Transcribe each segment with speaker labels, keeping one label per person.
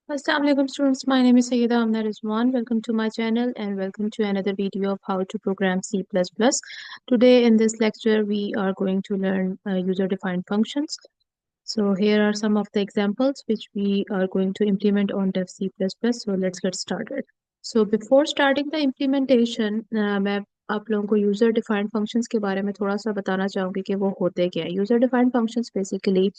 Speaker 1: Assalamu alaikum students, my name is Sayyida Amna Rizwan. Welcome to my channel and welcome to another video of how to program C++. Today in this lecture we are going to learn user-defined functions. So here are some of the examples which we are going to implement on Dev C++. So let's get started. So before starting the implementation, मैं आप लोगों को user defined functions के बारे में थोड़ा सा बताना चाहूंगी कि वो होते क्या है। यूजर डिफाइंड फंक्शंस बेसिकली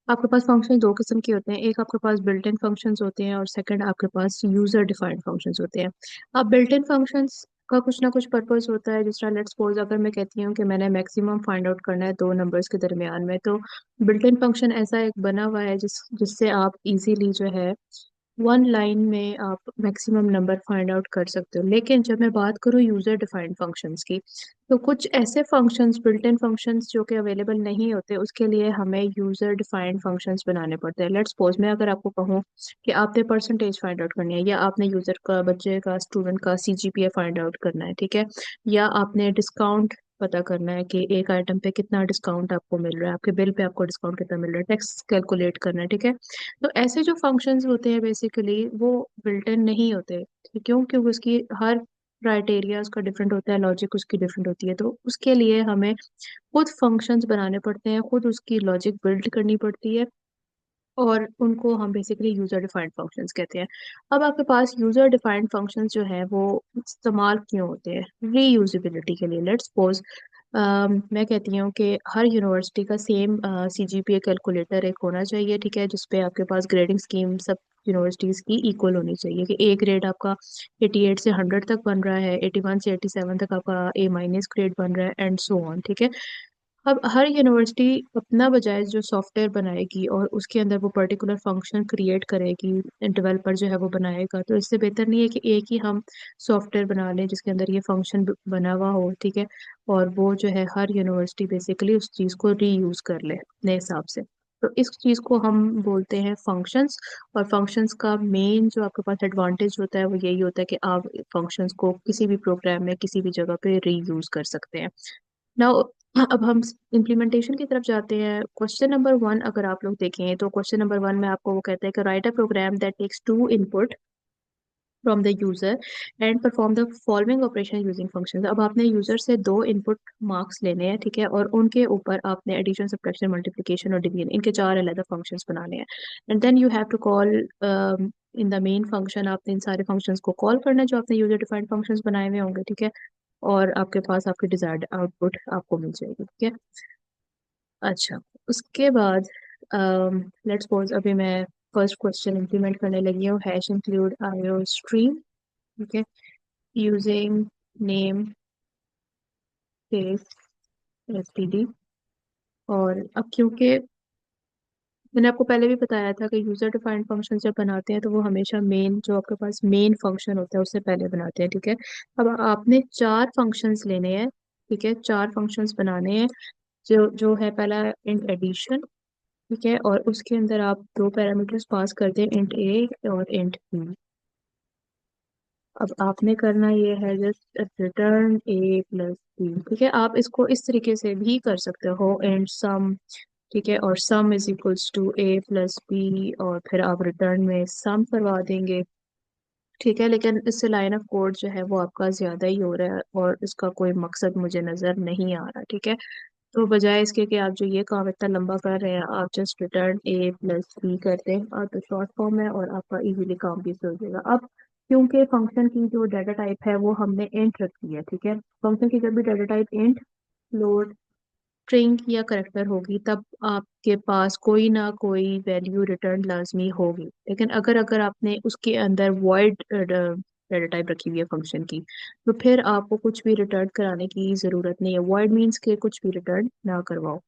Speaker 1: आपके पास फंक्शन दो किस्म के होते हैं। एक आपके पास बिल्ट इन फंक्शंस होते हैं और सेकंड आपके पास यूजर डिफाइंड फंक्शंस होते हैं। अब बिल्ट इन फंक्शंस का कुछ ना कुछ पर्पस होता है। जिस तरह लेट्स सपोज अगर मैं कहती हूँ कि मैंने मैक्सिमम फाइंड आउट करना है दो नंबर्स के दरमियान में, तो बिल्ट इन फंक्शन ऐसा एक बना हुआ है जिससे आप इजीली जो है वन लाइन में आप मैक्सिमम नंबर फाइंड आउट कर सकते हो। लेकिन जब मैं बात करूँ यूजर डिफाइंड फंक्शंस की, तो कुछ ऐसे फंक्शंस बिल्ट इन फंक्शंस जो कि अवेलेबल नहीं होते, उसके लिए हमें यूजर डिफाइंड फंक्शंस बनाने पड़ते हैं। लेट्स सपोज मैं अगर आपको कहूँ कि आपने परसेंटेज फाइंड आउट करनी है, या आपने यूजर का, बच्चे का, स्टूडेंट का सीजीपीए फाइंड आउट करना है, ठीक है, या आपने डिस्काउंट पता करना है कि एक आइटम पे कितना डिस्काउंट आपको मिल रहा है, आपके बिल पे आपको डिस्काउंट कितना मिल रहा है, टैक्स कैलकुलेट करना है, ठीक है। तो ऐसे जो फंक्शंस होते हैं बेसिकली वो बिल्ट इन नहीं होते। क्यों? क्योंकि उसकी हर क्राइटेरिया उसका डिफरेंट होता है, लॉजिक उसकी डिफरेंट होती है, तो उसके लिए हमें खुद फंक्शंस बनाने पड़ते हैं, खुद उसकी लॉजिक बिल्ड करनी पड़ती है, और उनको हम बेसिकली यूजर डिफाइंड फंक्शंस कहते हैं। अब आपके पास यूजर डिफाइंड फंक्शंस जो है वो इस्तेमाल क्यों होते हैं? रीयूजेबिलिटी के लिए। लेट्स सपोज मैं कहती हूँ कि हर यूनिवर्सिटी का सेम सीजीपीए कैलकुलेटर एक होना चाहिए, ठीक है, जिसपे आपके पास ग्रेडिंग स्कीम सब यूनिवर्सिटीज की इक्वल होनी चाहिए कि ए ग्रेड आपका 88 से 100 तक बन रहा है, 81 से 87 तक आपका ए माइनस ग्रेड बन रहा है, एंड सो ऑन, ठीक है। अब हर यूनिवर्सिटी अपना बजाय जो सॉफ्टवेयर बनाएगी और उसके अंदर वो पर्टिकुलर फंक्शन क्रिएट करेगी, डेवलपर जो है वो बनाएगा, तो इससे बेहतर नहीं है कि एक ही हम सॉफ्टवेयर बना लें जिसके अंदर ये फंक्शन बना हुआ हो, ठीक है, और वो जो है हर यूनिवर्सिटी बेसिकली उस चीज़ को रीयूज कर ले अपने हिसाब से। तो इस चीज़ को हम बोलते हैं फंक्शंस। और फंक्शंस का मेन जो आपके पास एडवांटेज होता है वो यही होता है कि आप फंक्शंस को किसी भी प्रोग्राम में किसी भी जगह पे रीयूज कर सकते हैं। नाउ अब हम इम्प्लीमेंटेशन की तरफ जाते हैं। क्वेश्चन नंबर वन अगर आप लोग देखें तो क्वेश्चन नंबर वन में आपको वो कहता है कि write a program that takes to input from the user and perform the following operation using functions. अब आपने यूजर से दो इनपुट मार्क्स लेने हैं, ठीक है, और उनके ऊपर आपने एडिशन, सब्ट्रैक्शन, मल्टीप्लिकेशन और डिवीजन, इनके चार अलग फंक्शंस बनाने हैं। And then you have to call in the main function. आपने इन सारे फंक्शंस को कॉल करना है जो आपने यूजर डिफाइंड फंक्शंस बनाए हुए होंगे, ठीक है, और आपके पास आपकी डिजायर्ड आउटपुट आपको मिल जाएगी, ठीक है। अच्छा, उसके बाद लेट्स सपोज अभी मैं फर्स्ट क्वेश्चन इंप्लीमेंट करने लगी हूँ। हैश इंक्लूड आईओ स्ट्रीम, ठीक है, यूजिंग नेम स्पेस एसटीडी। और अब क्योंकि मैंने आपको पहले भी बताया था कि यूजर डिफाइंड फंक्शन जब बनाते हैं तो वो हमेशा मेन, जो आपके पास मेन फंक्शन होता है उससे पहले बनाते हैं, ठीक है। अब आपने चार फंक्शंस लेने हैं, ठीक है, चार फंक्शंस बनाने हैं। जो जो है पहला इंट एडिशन, ठीक है, और उसके अंदर आप दो पैरामीटर्स पास करते हैं, इंट ए और इंट बी। अब आपने करना ये है just return A plus B, ठीक है। आप इसको इस तरीके से भी कर सकते हो, इंट सम, ठीक है, और sum is equals to A plus B, और फिर आप रिटर्न में सम करवा देंगे, ठीक है। लेकिन इससे लाइन ऑफ कोड जो है वो आपका ज्यादा ही हो रहा है और इसका कोई मकसद मुझे नजर नहीं आ रहा, ठीक है। तो बजाय इसके कि आप जो ये काम इतना लंबा कर रहे हैं, आप just return A plus B करते हैं, और तो शॉर्ट फॉर्म है और आपका इजीली काम भी हो जाएगा। अब क्योंकि फंक्शन की जो डाटा टाइप है वो हमने इंट रखी है, ठीक है, फंक्शन की जब भी data type int, float, string या करेक्टर होगी, तब आपके पास कोई ना कोई वैल्यू रिटर्न लाजमी होगी। लेकिन अगर अगर आपने उसके अंदर वॉइड डाटा टाइप रखी हुई है फंक्शन की, तो फिर आपको कुछ भी रिटर्न कराने की जरूरत नहीं है। वॉइड मीन्स के कुछ भी रिटर्न ना करवाओ।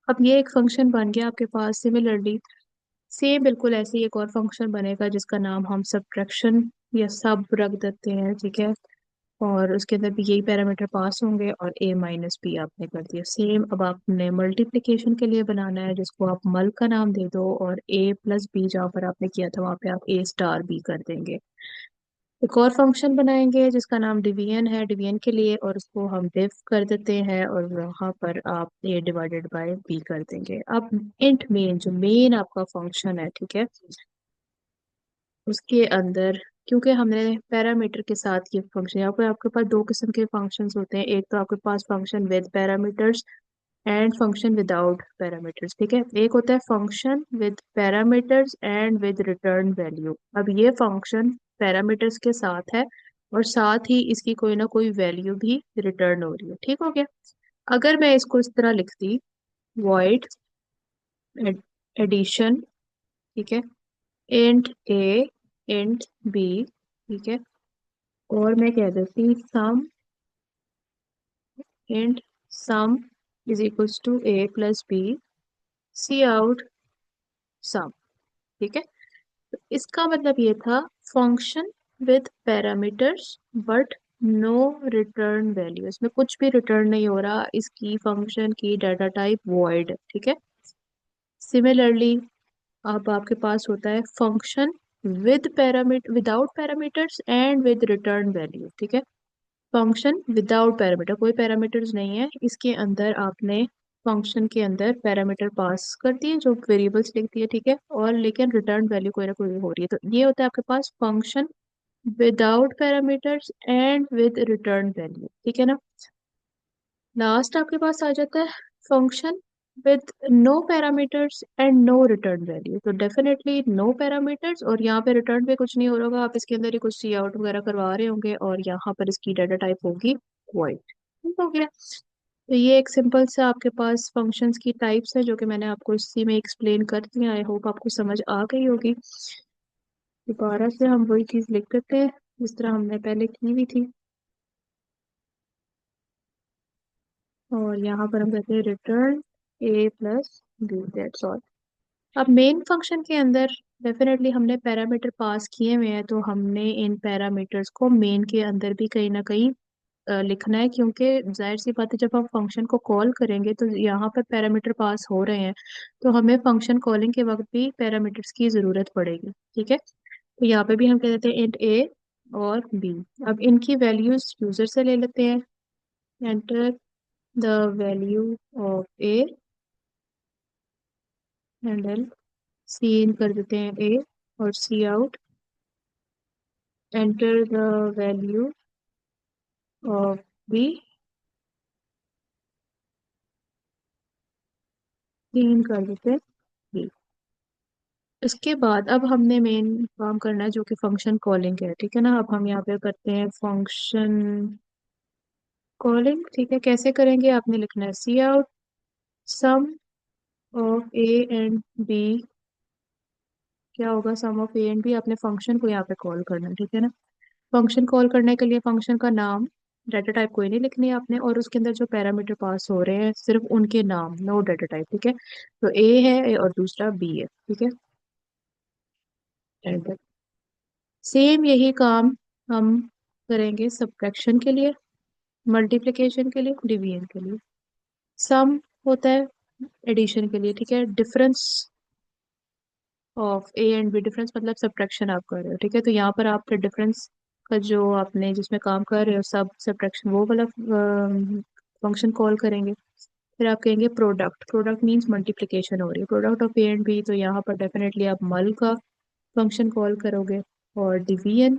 Speaker 1: अब ये एक फंक्शन बन गया आपके पास। सिमिलरली सेम बिल्कुल ऐसे ही एक और फंक्शन बनेगा जिसका नाम हम सब्ट्रैक्शन या सब रख देते हैं, ठीक है, और उसके अंदर भी यही पैरामीटर पास होंगे और a माइनस बी आपने कर दिया सेम। अब आपने मल्टीप्लिकेशन के लिए बनाना है जिसको आप मल का नाम दे दो, और a प्लस बी जहाँ पर आपने किया था वहां पे आप a स्टार बी कर देंगे। एक और फंक्शन बनाएंगे जिसका नाम डिवीजन है, डिवीजन के लिए, और उसको हम डिव कर देते हैं और वहां पर आप a डिवाइडेड बाय b कर देंगे। अब इंट मेन, जो मेन आपका फंक्शन है, ठीक है, उसके अंदर, क्योंकि हमने पैरामीटर के साथ ये फंक्शन, यहाँ पर आपके पास दो किस्म के फंक्शंस होते हैं। एक तो आपके पास function with parameters and function without parameters, ठीक है। एक होता है function with parameters and with return value. अब ये फंक्शन पैरामीटर्स के साथ है और साथ ही इसकी कोई ना कोई वैल्यू भी रिटर्न हो रही है, ठीक हो गया। अगर मैं इसको इस तरह लिखती, वॉइड एडिशन, ठीक है, इंट ए इंट बी, ठीक है, और मैं कह देती sum int sum is equals to A plus B, C out sum, ठीक है। तो इसका मतलब ये था function with parameters but no return value, इसमें कुछ भी रिटर्न नहीं हो रहा, इसकी फंक्शन की डाटा टाइप वॉइड, ठीक है। सिमिलरली अब आपके पास होता है function with parameter without parameters and with return value, ठीक है। फंक्शन विदाउट पैरामीटर, कोई पैरामीटर्स नहीं है इसके अंदर, आपने फंक्शन के अंदर पैरामीटर पास कर दिए जो वेरिएबल्स लिखती है, ठीक है, और लेकिन रिटर्न वैल्यू कोई ना कोई हो रही है। तो ये होता है आपके पास function without parameters and with return value, ठीक है ना। लास्ट आपके पास आ जाता है function with no parameters and no return value. तो डेफिनेटली नो पैरामीटर्स, और यहाँ पे रिटर्न पे कुछ नहीं हो रहा होगा, आप इसके अंदर ही कुछ सी आउट वगैरह करवा रहे होंगे और यहाँ पर इसकी डाटा टाइप होगी वॉइड, ठीक हो गया। तो ये एक सिंपल सा आपके पास फंक्शंस की टाइप्स है जो कि मैंने आपको इसी में एक्सप्लेन कर दिया। आई होप आपको समझ आ गई होगी। दोबारा से हम वही चीज लिख देते हैं जिस तरह हमने पहले की हुई थी, और यहाँ पर हम कहते हैं return A plus B, that's all. अब मेन फंक्शन के अंदर डेफिनेटली हमने पैरामीटर पास किए हुए हैं, तो हमने इन पैरामीटर्स को मेन के अंदर भी कहीं ना कहीं लिखना है, क्योंकि जाहिर सी बात है जब हम फंक्शन को कॉल करेंगे तो यहाँ पर पैरामीटर पास हो रहे हैं, तो हमें फंक्शन कॉलिंग के वक्त भी पैरामीटर्स की जरूरत पड़ेगी, ठीक है। तो यहाँ पे भी हम कह देते हैं इंट ए और बी। अब इनकी वैल्यूज यूजर से ले लेते हैं, enter the value of A and then cin कर देते हैं ए, और cout enter the value of B, cin कर देते हैं बी। इसके बाद अब हमने मेन काम करना है जो कि फंक्शन कॉलिंग है, ठीक है ना। अब हम यहाँ पे करते हैं फंक्शन कॉलिंग, ठीक है। कैसे करेंगे, आपने लिखना है सी out sum of A and B, क्या होगा sum of A and B, आपने फंक्शन को यहाँ पे कॉल करना है, ठीक है ना। फंक्शन कॉल करने के लिए फंक्शन का नाम, डाटा टाइप कोई नहीं लिखनी है आपने, और उसके अंदर जो पैरामीटर पास हो रहे हैं सिर्फ उनके नाम, नो डाटा टाइप, ठीक है। तो ए है और दूसरा बी है, ठीक है। एंटर। सेम यही काम हम करेंगे सब्ट्रैक्शन के लिए, मल्टीप्लिकेशन के लिए, डिवीजन के लिए। सम होता है एडिशन के लिए, ठीक है। Difference of A and B, difference मतलब सब्ट्रैक्शन आप कर रहे हो, ठीक है। तो यहाँ पर आप डिफरेंस का जो आपने जिसमें काम कर रहे हो सब सब्ट्रैक्शन वो वाला फंक्शन कॉल करेंगे। फिर आप कहेंगे प्रोडक्ट, प्रोडक्ट मींस मल्टीप्लिकेशन हो रही है, product of A and B, तो यहाँ पर डेफिनेटली आप मल का फंक्शन कॉल करोगे। और division,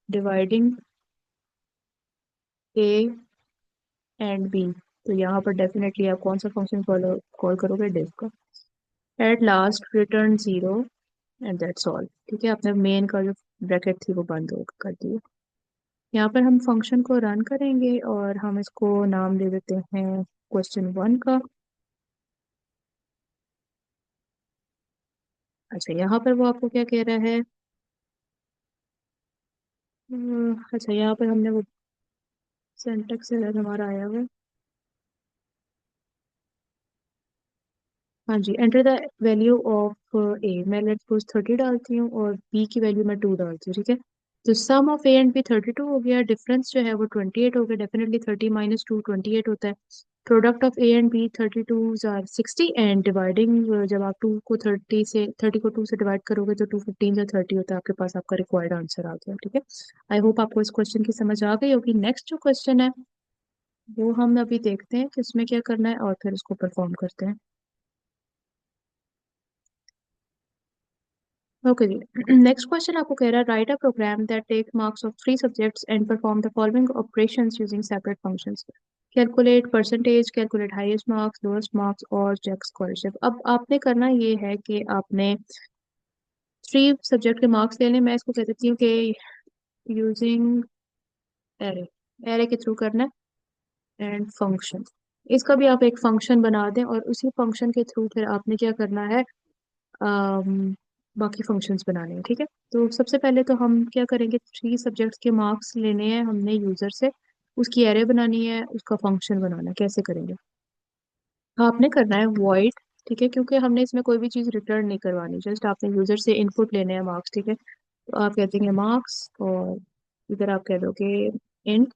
Speaker 1: dividing A and B, तो यहाँ पर डेफिनेटली आप कौन सा फंक्शन कॉल कॉल करोगे, डिफ का। At last return zero and that's all, ठीक है। आपने मेन का जो ब्रैकेट थी वो बंद हो कर दी। यहाँ पर हम फंक्शन को रन करेंगे और हम इसको नाम दे देते हैं क्वेश्चन 1 का। अच्छा, यहाँ पर वो आपको क्या कह रहा है, अच्छा यहाँ पर हमने वो सिंटेक्स एरर हमारा आया हुआ है। हाँ जी, एंटर द वैल्यू ऑफ ए, मैं लेट्स सपोज 30 डालती हूँ और बी की वैल्यू मैं 2 डालती हूँ, ठीक है। तो सम ऑफ ए एंड बी 32 हो गया, डिफरेंस जो है वो 28 हो गया, डेफिनेटली 30 माइनस 2 28 होता है। Product of A and B 32 or 60 and dividing, जब आप 2 को 2 से डिवाइड करोगे तो 2 15 या 30 होता है, आपके पास आपका रिक्वायर्ड आंसर आ गया, ठीक है। आई होप आपको इस क्वेश्चन की समझ आ गई होगी। नेक्स्ट जो क्वेश्चन है वो हम अभी देखते हैं कि उसमें क्या करना है और फिर उसको परफॉर्म करते हैं। ओके जी। नेक्स्ट क्वेश्चन आपको कह रहा है write a program that take marks of three subjects and perform the following operations using separate functions. Calculate percentage, calculate highest marks, lowest marks और चेक स्कॉलरशिप। अब आपने करना ये है कि आपने थ्री सब्जेक्ट के मार्क्स लेने, मैं इसको कह देती हूँ कि यूजिंग एरे, एरे के थ्रू करना है एंड फंक्शन। इसका भी आप एक फंक्शन बना दें और उसी फंक्शन के थ्रू फिर आपने क्या करना है, बाकी फंक्शंस बनाने हैं। ठीक है, तो सबसे पहले तो हम क्या करेंगे, थ्री सब्जेक्ट्स के मार्क्स लेने हैं हमने यूजर से, उसकी एरे बनानी है, उसका फंक्शन बनाना है। कैसे करेंगे, आपने करना है वॉइड। ठीक है, क्योंकि हमने इसमें कोई भी चीज़ रिटर्न नहीं करवानी, जस्ट आपने यूजर से इनपुट लेने हैं मार्क्स। ठीक है, तो आप कह देंगे मार्क्स और इधर आप कह दोगे इंट,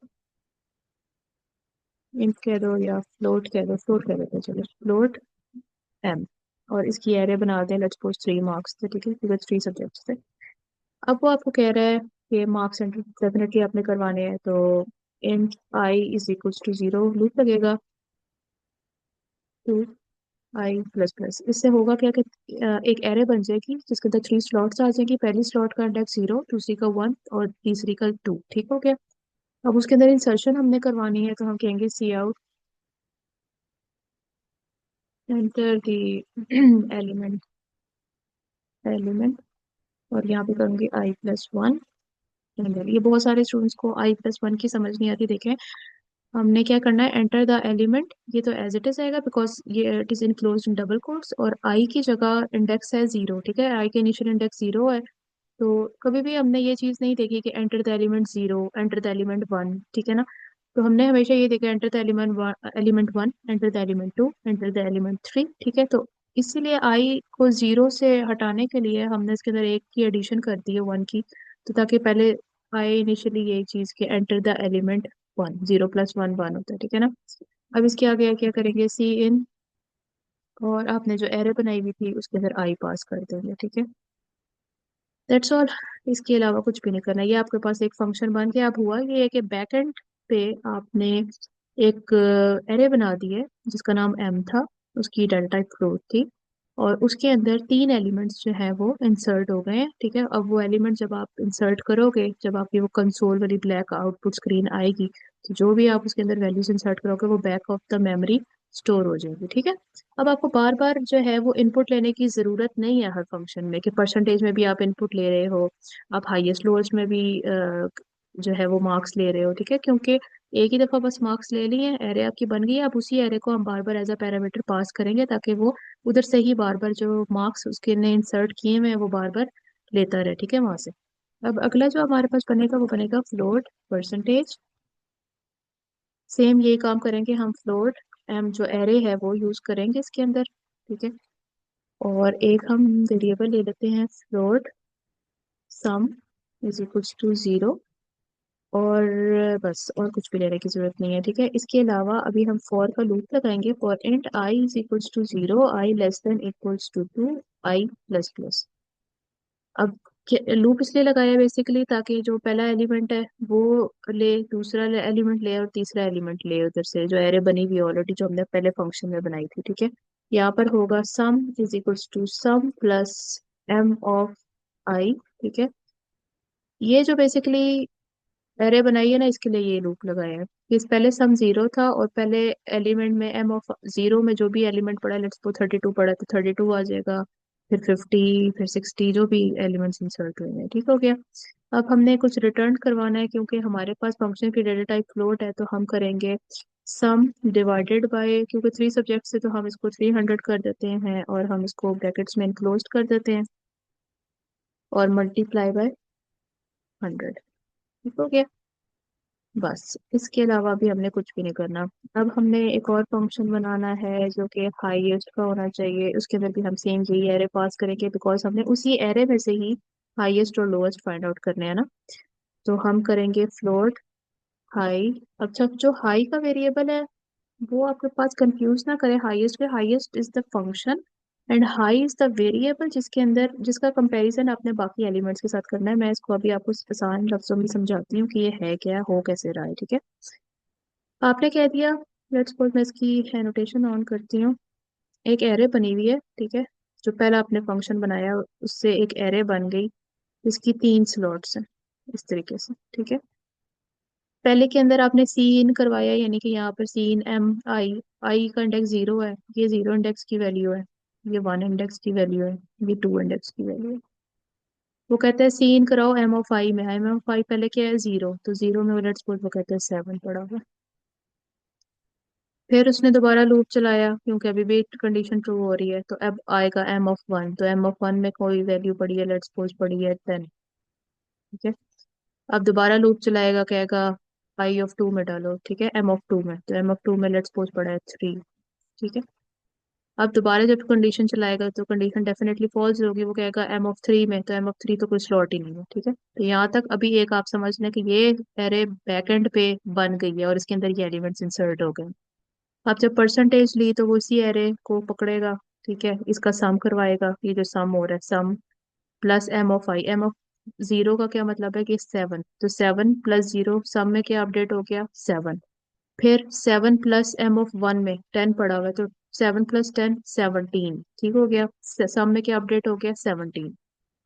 Speaker 1: इंट कह दो या फ्लोट कह दो, फ्लोट कह देते हैं, चलो फ्लोट एम। और इसकी एरे बना दें, लेट्स सपोज थ्री मार्क्स थे। ठीक है, क्योंकि थ्री सब्जेक्ट्स थे। अब वो आपको कह रहा है कि मार्क्स एंटर डेफिनेटली आपने करवाने हैं, तो int I is equals to zero loop लगेगा, टू आई प्लस प्लस। इससे होगा क्या कि एक एरे बन जाएगी जिसके अंदर थ्री स्लॉट्स आ जाएंगी। पहली स्लॉट का इंडेक्स जीरो, दूसरी का वन और तीसरी का टू। ठीक हो गया। अब उसके अंदर इंसर्शन हमने करवानी है, तो हम कहेंगे cout enter the element, element, और यहाँ पे करूंगी आई प्लस वन। ये बहुत सारे स्टूडेंट्स को आई प्लस वन की समझ नहीं आती। देखें, हमने क्या करना है, एंटर द एलिमेंट, ये तो एज इट इज आएगा बिकॉज ये it is enclosed in double quotes, और आई की जगह इंडेक्स है जीरो। ठीक है, आई के इनिशियल इंडेक्स जीरो है। तो कभी भी हमने ये चीज नहीं देखी कि enter the element zero, enter the element one. ठीक है ना, तो हमने हमेशा ये देखा enter the element one, element one, enter the element two, enter the element three. ठीक है, तो इसीलिए आई को जीरो से हटाने के लिए हमने इसके अंदर एक की एडिशन कर दी है, वन की। तो ताकि पहले आए इनिशियली यही चीज के enter the element one, zero plus one one होता है। ठीक है ना, अब इसके आगे क्या करेंगे, सी इन, और आपने जो एरे बनाई हुई थी उसके अंदर आई पास कर देंगे। ठीक है, दैट्स ऑल। इसके अलावा कुछ भी नहीं करना। ये आपके पास एक फंक्शन बन के अब हुआ ये है कि बैक एंड पे आपने एक एरे बना दी है जिसका नाम एम था, उसकी डाटा टाइप फ्लोट थी, और उसके अंदर तीन एलिमेंट्स जो है वो इंसर्ट हो गए हैं। ठीक है, अब वो एलिमेंट जब आप इंसर्ट करोगे, जब आपकी वो कंसोल वाली ब्लैक आउटपुट स्क्रीन आएगी, तो जो भी आप उसके अंदर वैल्यूज इंसर्ट करोगे वो back of the memory store हो जाएगी। ठीक है, अब आपको बार बार जो है वो इनपुट लेने की जरूरत नहीं है हर फंक्शन में, कि परसेंटेज में भी आप इनपुट ले रहे हो, आप हाईएस्ट लोएस्ट में भी जो है वो मार्क्स ले रहे हो। ठीक है, क्योंकि एक ही दफा बस मार्क्स ले लिए, एरे आपकी बन गई है। अब उसी एरे को हम बार बार एज अ पैरामीटर पास करेंगे ताकि वो उधर से ही बार बार जो मार्क्स उसके ने इंसर्ट किए हुए हैं वो बार बार लेता रहे। ठीक है, वहां से। अब अगला जो हमारे पास बनेगा वो बनेगा फ्लोट परसेंटेज। सेम यही काम करेंगे हम, फ्लोट एम जो एरे है वो यूज करेंगे इसके अंदर। ठीक है, और एक हम वेरिएबल ले लेते हैं float sum is equals to zero, और बस और कुछ भी लेने की जरूरत नहीं है। ठीक है, इसके अलावा अभी हम फॉर का लूप लगाएंगे, for int I is equals to zero, I less than equals to two, I plus plus. अब लूप इसलिए लगाया है बेसिकली ताकि जो पहला एलिमेंट है वो ले, दूसरा एलिमेंट ले और तीसरा एलिमेंट ले उधर से, जो एरे बनी हुई है ऑलरेडी जो हमने पहले फंक्शन में बनाई थी। ठीक है, यहाँ पर होगा sum is equals to sum plus M of I. ठीक है, ये जो बेसिकली एरे बनाई है ना, इसके लिए ये लूप लगाया है। इस पहले सम जीरो था और पहले एलिमेंट में एम ऑफ जीरो में जो भी एलिमेंट पड़ा, लेट्स सपोज 32 पड़ा, तो 32 आ जाएगा, फिर 50, फिर 60, जो भी एलिमेंट्स इंसर्ट हुए हैं। ठीक हो गया। अब हमने कुछ रिटर्न करवाना है, क्योंकि हमारे पास फंक्शन की डेटा टाइप फ्लोट है, तो हम करेंगे सम डिवाइडेड बाय, क्योंकि थ्री सब्जेक्ट से तो हम इसको 300 कर देते हैं और हम इसको ब्रैकेट्स में इनक्लोज कर देते हैं, और मल्टीप्लाई बाय 100। ठीक हो गया, बस इसके अलावा भी हमने कुछ भी नहीं करना। अब हमने एक और फंक्शन बनाना है जो कि हाईएस्ट का होना चाहिए, उसके अंदर भी हम सेम यही एरे पास करेंगे बिकॉज हमने उसी एरे में से ही हाईएस्ट और लोएस्ट फाइंड आउट करने हैं ना। तो हम करेंगे फ्लोट हाई। अच्छा, जो हाई का वेरिएबल है वो आपके पास कंफ्यूज ना करे हाईएस्ट के, highest is the function and high is the variable जिसके अंदर जिसका कंपैरिजन आपने बाकी एलिमेंट्स के साथ करना है। मैं इसको अभी आपको आसान लफ्जों में समझाती हूँ कि ये है क्या, हो कैसे रहा है। ठीक है, आपने कह दिया, लेट्स सपोज मैं इसकी एनोटेशन ऑन करती हूँ, एक एरे बनी हुई है। ठीक है, जो पहला आपने फंक्शन बनाया उससे एक एरे बन गई, इसकी 3 स्लॉट्स हैं इस तरीके से, ठीक है। पहले के अंदर आपने सी इन करवाया, यानी कि यहाँ पर सी इन एम आई, आई का इंडेक्स 0 है, ये 0 इंडेक्स की वैल्यू है, ये 1 इंडेक्स की वैल्यू है, ये 2 इंडेक्स की वैल्यू है। वो कहते हैं सी इन कराओ एम ऑफ आई में, एम ऑफ आई पहले क्या है 0, तो 0 में लेट्स सपोज वो कहते हैं 7 पड़ा हुआ। फिर उसने दोबारा लूप चलाया क्योंकि अभी भी कंडीशन ट्रू हो रही है, तो अब आएगा एम ऑफ वन, तो एम ऑफ वन में कोई वैल्यू पड़ी है, लेट्स सपोज पड़ी है 10, ठीक है। अब दोबारा लूप चलाएगा, कहेगा आई ऑफ टू में डालो, ठीक है, एम ऑफ टू में, तो एम ऑफ टू में लेट्स सपोज पड़ा है 3, ठीक है। अब दोबारा जब कंडीशन चलाएगा तो कंडीशन डेफिनेटली फॉल्स होगी, वो कहेगा एम ऑफ थ्री में, तो एम ऑफ थ्री तो कोई स्लॉट ही नहीं है, ठीक है। तो यहाँ तक अभी एक आप समझ लें कि ये एरे बैकएंड पे बन गई है और इसके अंदर ये एलिमेंट्स इंसर्ट हो गए। अब जब परसेंटेज ली तो वो इसी एरे को पकड़ेगा, ठीक है, इसका सम करवाएगा, ये जो सम हो रहा है sum plus M of I, M of zero का क्या मतलब है कि 7, तो 7 + 0 सम में क्या अपडेट हो गया 7। फिर 7 + m ऑफ 1 में 10 पड़ा हुआ है, तो 7 + 10 17, ठीक हो गया, सम में क्या अपडेट हो गया 17।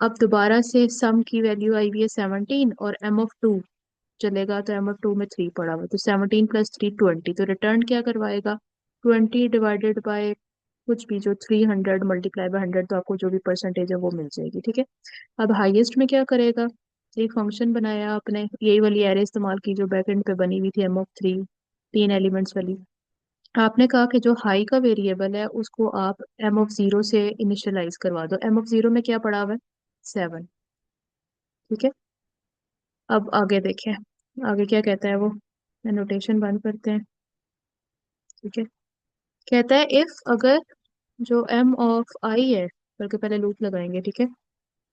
Speaker 1: अब दोबारा से सम की वैल्यू आई हुई है 17 और एम ऑफ टू चलेगा, तो एम ऑफ टू में 3 पड़ा हुआ है, तो 17 + 3 20, तो रिटर्न क्या करवाएगा 20 डिवाइडेड बाय कुछ भी, जो 300 मल्टीप्लाई बाय 100, तो आपको जो भी परसेंटेज है वो मिल जाएगी, ठीक है। अब हाईएस्ट में क्या करेगा, एक फंक्शन बनाया आपने, यही वाली एरे इस्तेमाल की जो बैकएंड पे बनी हुई थी एम ऑफ थ्री, 3 एलिमेंट्स वाली। आपने कहा कि जो हाई का वेरिएबल है उसको आप एम ऑफ जीरो से इनिशियलाइज करवा दो, एम ऑफ जीरो में क्या पड़ा हुआ है 7, ठीक है। अब आगे देखें, आगे क्या कहता है वो, नोटेशन बंद करते हैं, ठीक है। कहता है इफ अगर जो एम ऑफ आई है, बल्कि पहले लूप लगाएंगे, ठीक है,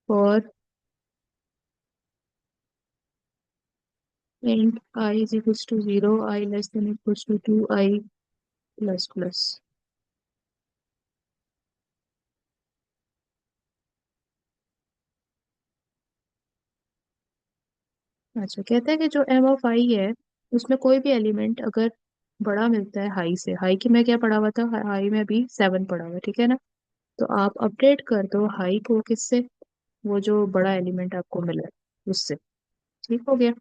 Speaker 1: और int I is equals to 0, I less than equals to 2, I plus plus. अच्छा, कहता है कि जो एम ऑफ आई है उसमें कोई भी एलिमेंट अगर बड़ा मिलता है हाई से, हाई की में क्या पड़ा हुआ था, हाई में भी 7 पड़ा हुआ है, ठीक है ना, तो आप अपडेट कर दो हाई को किससे, वो जो बड़ा एलिमेंट आपको मिला है उससे, ठीक हो गया।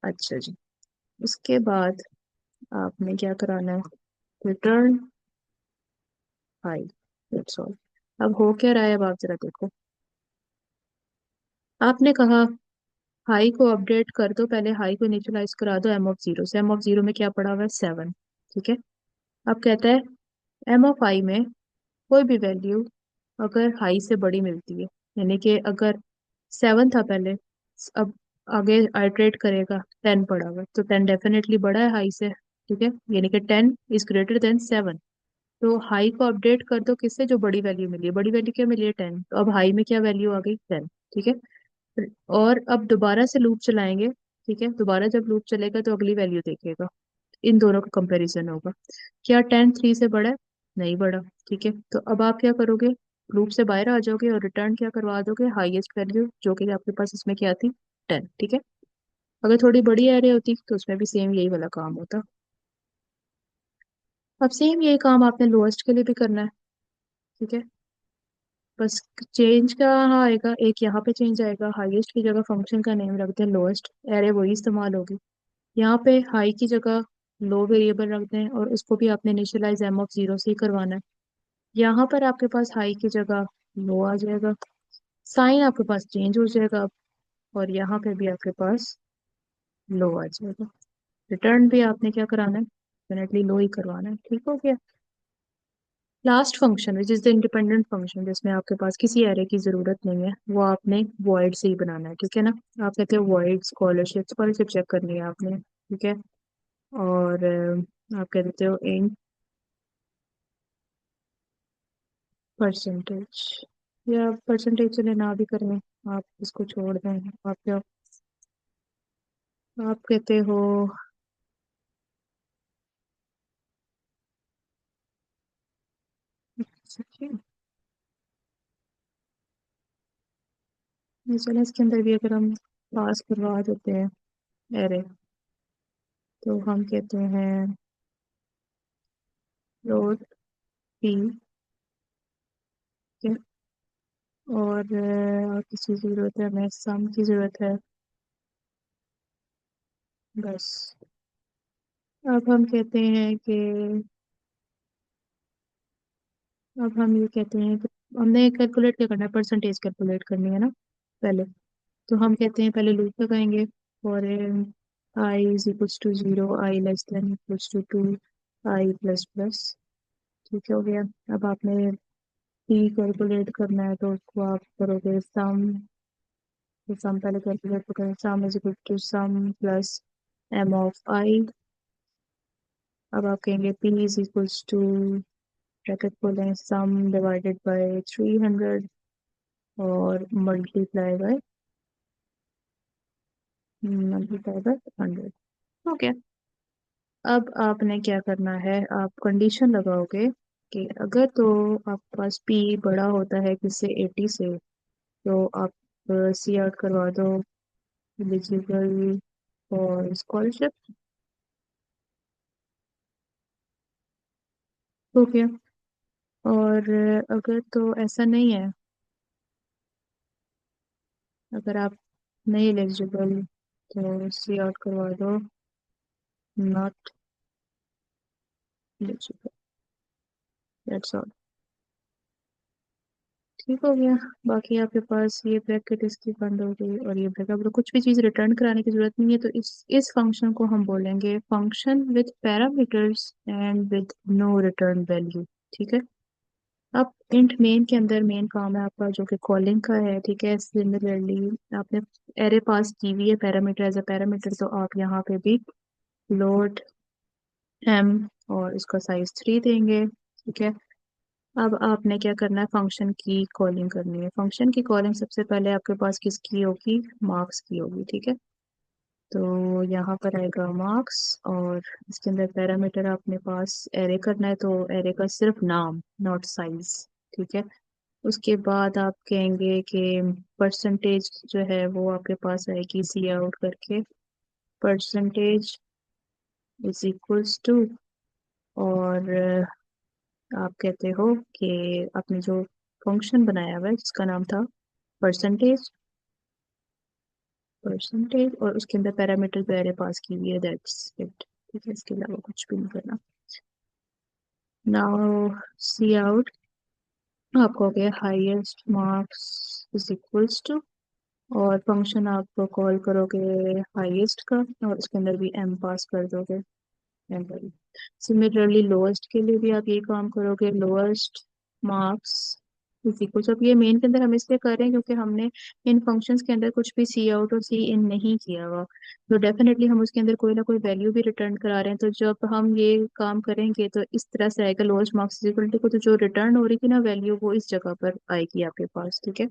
Speaker 1: अच्छा जी, उसके बाद आपने क्या कराना है, रिटर्न हाई, दैट्स ऑल। अब हो क्या रहा है, अब आप जरा देखो, आपने कहा हाई को अपडेट कर दो, पहले हाई को इनिशियलाइज करा दो एम ऑफ जीरो से, एम ऑफ जीरो में क्या पड़ा हुआ है 7, ठीक है। अब कहता है एम ऑफ आई में कोई भी वैल्यू अगर हाई से बड़ी मिलती है, यानी कि अगर 7 था पहले, अब आगे आइटरेट करेगा 10 पड़ा हुआ है, तो 10 डेफिनेटली बड़ा है हाई से, ठीक है, यानी कि 10 इज ग्रेटर देन 7। तो हाई को अपडेट कर दो किससे, जो बड़ी वैल्यू मिली है, बड़ी वैल्यू क्या मिली है 10, तो अब हाई में क्या वैल्यू आ गई 10, ठीक है। और अब दोबारा से लूप चलाएंगे, ठीक है, दोबारा जब लूप चलेगा तो अगली वैल्यू देखेगा, इन दोनों का कंपैरिजन होगा, क्या 10 3 से बड़ा है, नहीं बड़ा, ठीक है। तो अब आप क्या करोगे, लूप से बाहर आ जाओगे और रिटर्न क्या करवा दोगे, हाईएस्ट वैल्यू जो कि आपके पास इसमें क्या थी 10, ठीक है। अगर थोड़ी बड़ी एरे होती तो उसमें भी सेम यही वाला काम होता। अब सेम यही काम आपने लोएस्ट के लिए भी करना है, ठीक है। बस चेंज कहाँ आएगा, एक यहाँ पे चेंज आएगा, हाईएस्ट की जगह फंक्शन का नेम रखते हैं लोएस्ट, एरे वही इस्तेमाल होगी। यहाँ पे हाई की जगह लो वेरिएबल रखते हैं और उसको भी आपने इनिशियलाइज एम ऑफ जीरो से ही करवाना है। यहाँ पर आपके पास हाई की जगह लो आ जाएगा, साइन आपके पास चेंज हो जाएगा, और यहाँ पे भी आपके पास लो आ जाएगा। रिटर्न भी आपने क्या कराना है, डेफिनेटली लो ही करवाना है, ठीक हो गया। Last function which is the independent function, जिसमें आपके पास किसी एरे की जरूरत नहीं है, वो आपने वॉइड से ही बनाना है, ठीक है ना। आप कहते हैं वॉइड स्कॉलरशिप, स्कॉलरशिप चेक करनी है आपने, ठीक है। और आप कह देते हो इन परसेंटेज, या परसेंटेज चले ना भी करें, आप इसको छोड़ दें, आप क्या, आप कहते हो ये चले, इसके अंदर भी अगर हम पास करवा देते हैं एरे, तो हम कहते हैं फ्लोट पी, और किसी की ज़रूरत है, हमें सम की ज़रूरत है, बस। अब हम कहते हैं कि अब हम ये कहते हैं कि हमने कैलकुलेट क्या करना है, परसेंटेज कैलकुलेट करनी है ना पहले। तो हम कहते हैं पहले लूप लगाएंगे for I is equals to 0, I less than equals to 2, I plus plus. ठीक हो गया। अब आपने पी कैलकुलेट करना है तो उसको आप करोगे सम। तो सम पहले कैलकुलेट करें, sum is equal to sum plus M of I. अब आप कहेंगे P is equals to, bracket खोलें, सम डिवाइडेड बाय 300 और मल्टीप्लाई बाय 100। ओके। अब आपने क्या करना है, आप कंडीशन लगाओगे कि अगर तो आपके पास पी बड़ा होता है किससे, 80 से, तो आप सी आउट करवा दो एलिजिबल फॉर स्कॉलरशिप। ओके। और अगर तो ऐसा नहीं है, अगर आप नहीं एलिजिबल, तो सी आउट करवा दो नॉट एलिजिबल। That's all. ठीक हो गया। बाकी आपके पास ये ब्रैकेट इसकी बंद हो गई और ये ब्रैकेट, तो कुछ भी चीज़ रिटर्न कराने की जरूरत नहीं है। तो इस फंक्शन को हम बोलेंगे function with parameters and with no return value. ठीक है। अब इंट मेन के अंदर मेन काम है आपका जो कि कॉलिंग का है। ठीक है। सिमिलरली आपने एरे पास की हुई है पैरामीटर एज अ पैरामीटर, तो आप यहाँ पे भी लोड एम और इसका साइज 3 देंगे। ठीक है। अब आपने क्या करना है, फंक्शन की कॉलिंग करनी है। फंक्शन की कॉलिंग सबसे पहले आपके पास किसकी होगी, मार्क्स की होगी। ठीक है। तो यहाँ पर आएगा मार्क्स और इसके अंदर पैरामीटर अपने पास एरे करना है, तो एरे का सिर्फ नाम, नॉट साइज। ठीक है। उसके बाद आप कहेंगे कि परसेंटेज जो है वो आपके पास आएगी सी आउट करके, परसेंटेज इज इक्वल्स टू, और आप कहते हो कि आपने जो फंक्शन बनाया हुआ है जिसका नाम था परसेंटेज, परसेंटेज, और उसके अंदर पैरामीटर वैल्यू पास की हुई है, दैट्स इट। ठीक है। इसके अलावा कुछ भी नहीं करना। नाउ सी आउट आपको हो गया highest marks is equals to, और फंक्शन आप कॉल करोगे हाईएस्ट का और उसके अंदर भी एम पास कर दोगे, एम। सिमिलरली लोएस्ट के लिए भी आप ये काम करोगे, लोएस्ट मार्क्स इज इक्वल। अब ये मेन के अंदर हम इसलिए कर रहे हैं क्योंकि हमने इन फंक्शंस के अंदर कुछ भी सी आउट और सी इन नहीं किया हुआ, तो डेफिनेटली हम उसके अंदर कोई ना कोई वैल्यू भी रिटर्न करा रहे हैं। तो जब हम ये काम करेंगे तो इस तरह से आएगा, lowest marks is equal to को, तो जो रिटर्न हो रही थी ना वैल्यू, वो इस जगह पर आएगी आपके पास। ठीक है।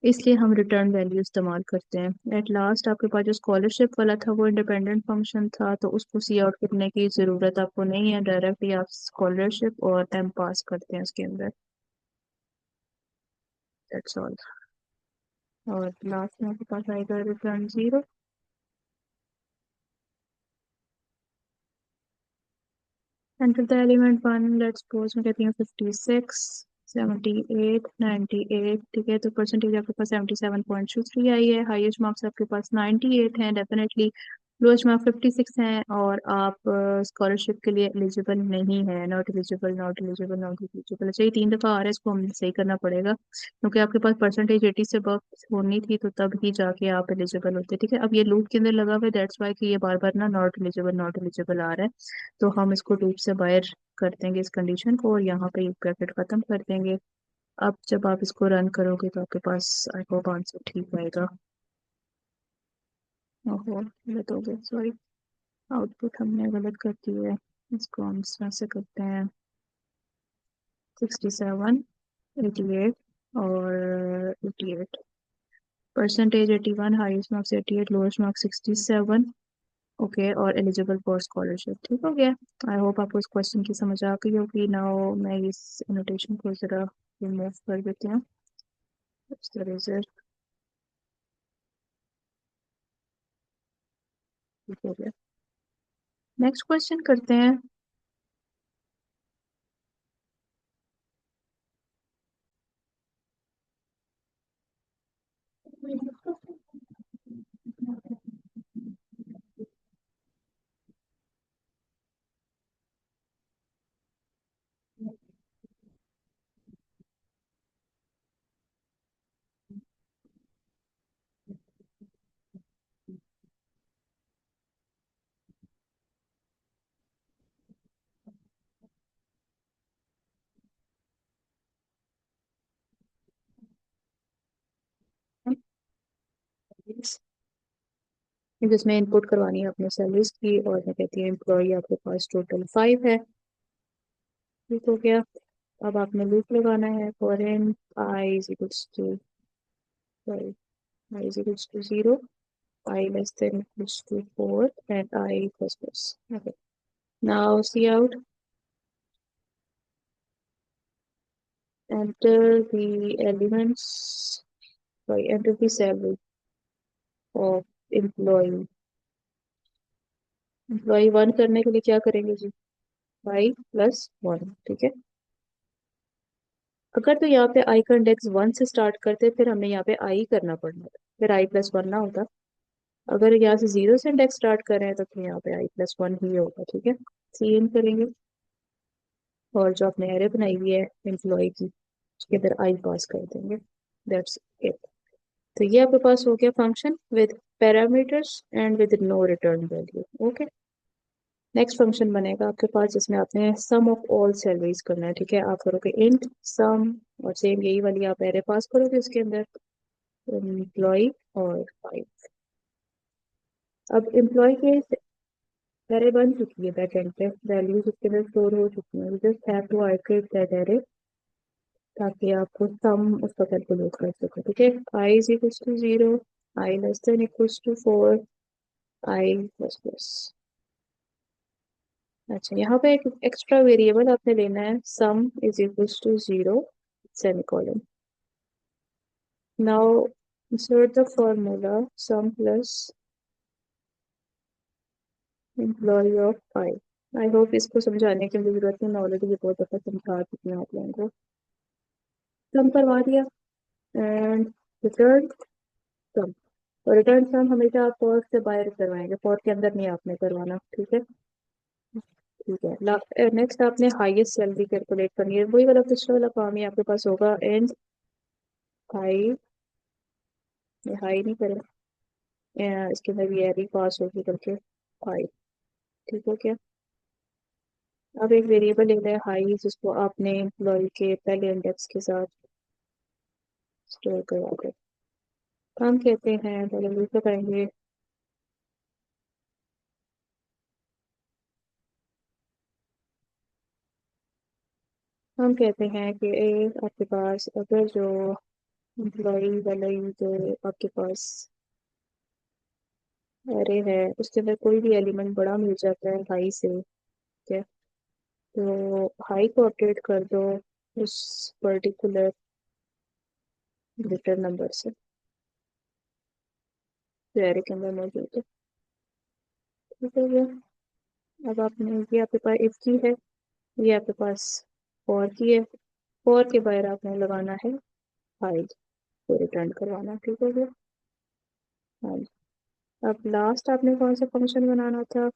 Speaker 1: इसलिए हम रिटर्न वैल्यू इस्तेमाल करते हैं। एट लास्ट आपके पास जो स्कॉलरशिप वाला था वो इंडिपेंडेंट फंक्शन था, तो उसको सी आउट करने की ज़रूरत आपको नहीं है, डायरेक्टली आप स्कॉलरशिप और एम पास करते हैं उसके अंदर। That's all. और लास्ट में आपके पास आएगा return 0। Enter the element 1, let's suppose मैं कहती हूँ 56, 78, 98। ठीक है। तो परसेंटेज आपके पास 77.23 आई है। हाईएस्ट मार्क्स आपके पास 98 हैं डेफिनेटली। लोएस्ट मार्क्स 56 हैं और आप स्कॉलरशिप के लिए एलिजिबल नहीं है, not eligible, not eligible, not eligible. अच्छा, ये 3 दफ़ा आ रहा है, इसको हमें सही करना पड़ेगा क्योंकि आपके पास परसेंटेज 80 से अब होनी थी, तो तब ही जाके आप एलिजिबल होते। ठीक है। अब ये लूप के अंदर लगा हुआ है, दैट्स वाई कि ये बार बार ना नॉट एलिजिबल आ रहा है। तो हम इसको लूप से बाहर कर देंगे इस कंडीशन को, और यहाँ पे एक ब्रैकेट खत्म कर देंगे। अब जब आप इसको रन करोगे तो आपके पास आई होप आंसर ठीक आएगा। ओहो, गलत हो गया, सॉरी। आउटपुट हमने गलत कर दी है। इसको हम इस तरह से करते हैं, 67, 88 और 88। Percentage 81, highest marks 88, lowest marks 67। Okay. और एलिजिबल फॉर स्कॉलरशिप। ठीक हो गया। आई होप आपको इस क्वेश्चन की समझ आ गई होगी। नाउ मैं इस एनोटेशन को जरा रिमूव कर देती हूँ। ठीक हो गया। नेक्स्ट क्वेश्चन करते हैं। जिसमें इनपुट करवानी है अपने सैलरीज की, और मैं कहती हूँ एम्प्लॉय आपके पास टोटल 5 है। ठीक हो गया। अब आपने लूप लगाना है for in I is equals to 0, I less than equals to 4 and I plus plus. Okay. Now see out, enter the elements, sorry, enter the salary of employee. Employee 1 करने के लिए क्या करेंगे जी? 5 + 1, ठीक है। अगर तो यहाँ पे I का इंडेक्स 1 से स्टार्ट करते फिर हमें यहाँ पे I करना पड़ना था, फिर I+1 ना होता। अगर यहाँ से 0 से इंडेक्स स्टार्ट कर रहे हैं तो फिर यहाँ पे I+1 ही होगा, ठीक है। सी इन करेंगे और जो आपने एरे बनाई हुई है एम्प्लॉय की उसके अंदर आई पास कर देंगे। That's it. तो ये आपके पास हो गया function with parameters and with no return value. Okay. Next function बनेगा आपके पास जिसमें आपने सम ऑफ ऑल सैलरीज करना है, ठीक है। आप करोगे इंट सम और सेम यही वाली आप एरे पास करोगे उसके अंदर एम्प्लॉय और 5। अब एम्प्लॉय के एरे बन चुकी है बैक एंड पे, वैल्यूज उसके अंदर स्टोर हो चुकी है। Just have to iterate that array ताकि आपको सम उसका कैलकुलेट कर सको, ठीक है। I is equals to 0, I less than equals to 4, I plus plus. अच्छा, यहाँ पे एक एक्स्ट्रा वेरिएबल आपने लेना है, sum is equals to 0 semicolon. Now insert the formula sum plus employ of 5। I hope इसको समझाने की मुझे जरूरत नहीं, मैं ऑलरेडी बहुत दफा समझा चुकी हूँ आप लोगों को। सम करवा दिया एंड रिटर्न सम। तो रिटर्न सम हमेशा आप फॉर से बाहर करवाएंगे, फॉर के अंदर नहीं आपने करवाना, ठीक है। ठीक है। नेक्स्ट आपने हाईएस्ट सैलरी कैलकुलेट करनी है, वही वाला पिछला वाला काम ही आपके पास होगा। एंड हाई, हाई नहीं करें, इसके अंदर भी एरी पास होगी करके 5। ठीक हो गया। अब एक वेरिएबल लेना है हाई जिसको आपने एम्प्लॉय के पहले इंडेक्स के साथ स्टोर करवा कर हम कहते हैं, पहले लूप लगाएंगे। हम कहते हैं कि आपके पास अगर जो एम्प्लॉय वाला जो आपके पास एरे है उसके अंदर कोई भी एलिमेंट बड़ा मिल जाता है हाई से, ठीक है, तो हाई को अपडेट कर दो उस पर्टिकुलर रिटर्न नंबर से जो एरे के अंदर मौजूद है। ठीक है भैया। अब आपने ये आपके पास इफ की है, ये आपके पास फॉर की है। फॉर के बाहर आपने लगाना है हाइड को रिटर्न करवाना, ठीक हो गया। हाँ जी। अब लास्ट आपने कौन सा फंक्शन बनाना था?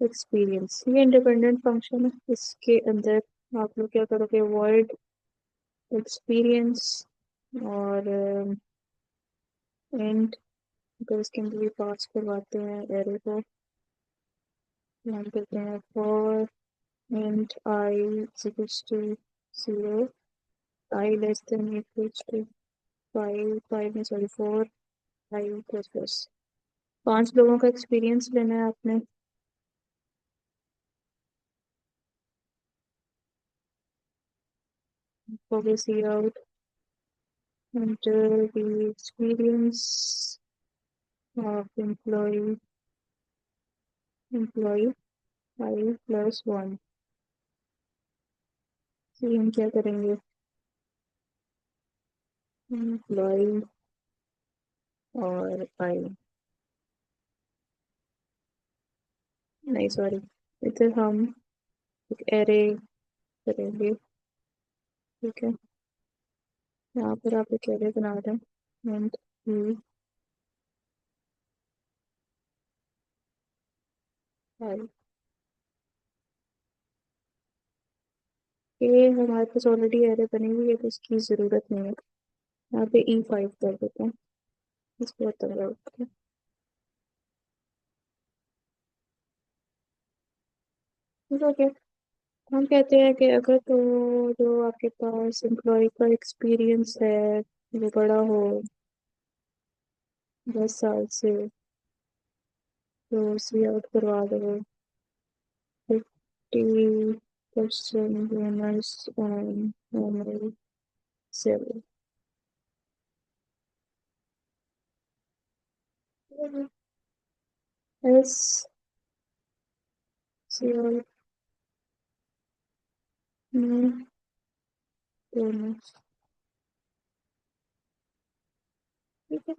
Speaker 1: एक्सपीरियंस। ये इंडिपेंडेंट फंक्शन है, इसके अंदर आप लोग क्या करोगे, वॉइड एक्सपीरियंस और एंड, अगर इसके अंदर भी पास करवाते हैं एरे को, हम कहते हैं for and I equals to 0, I less than equals to 5, 5 में सॉरी 4, आई प्लस प्लस। 5 लोगों का एक्सपीरियंस लेना है आपने। सी out, enter the experience of employee 5 + 1। फिर हम क्या करेंगे, एम्प्लॉय और आई, नहीं सॉरी, इधर हम एक एरे करेंगे, ठीक है। यहाँ पर आप एक एरे बना दें एंड आई। ये हमारे पास ऑलरेडी एरे बनी हुई है तो इसकी ज़रूरत नहीं है। यहाँ पे E5 कर देते हैं, इसको बता रहा। ठीक है। हम कहते हैं कि अगर तो जो आपके पास एम्प्लॉय का एक्सपीरियंस है वो बड़ा हो 10 साल से, तो सी आउट करवा दो 50% bonus on normal salary. S cout में bonus. ठीक है,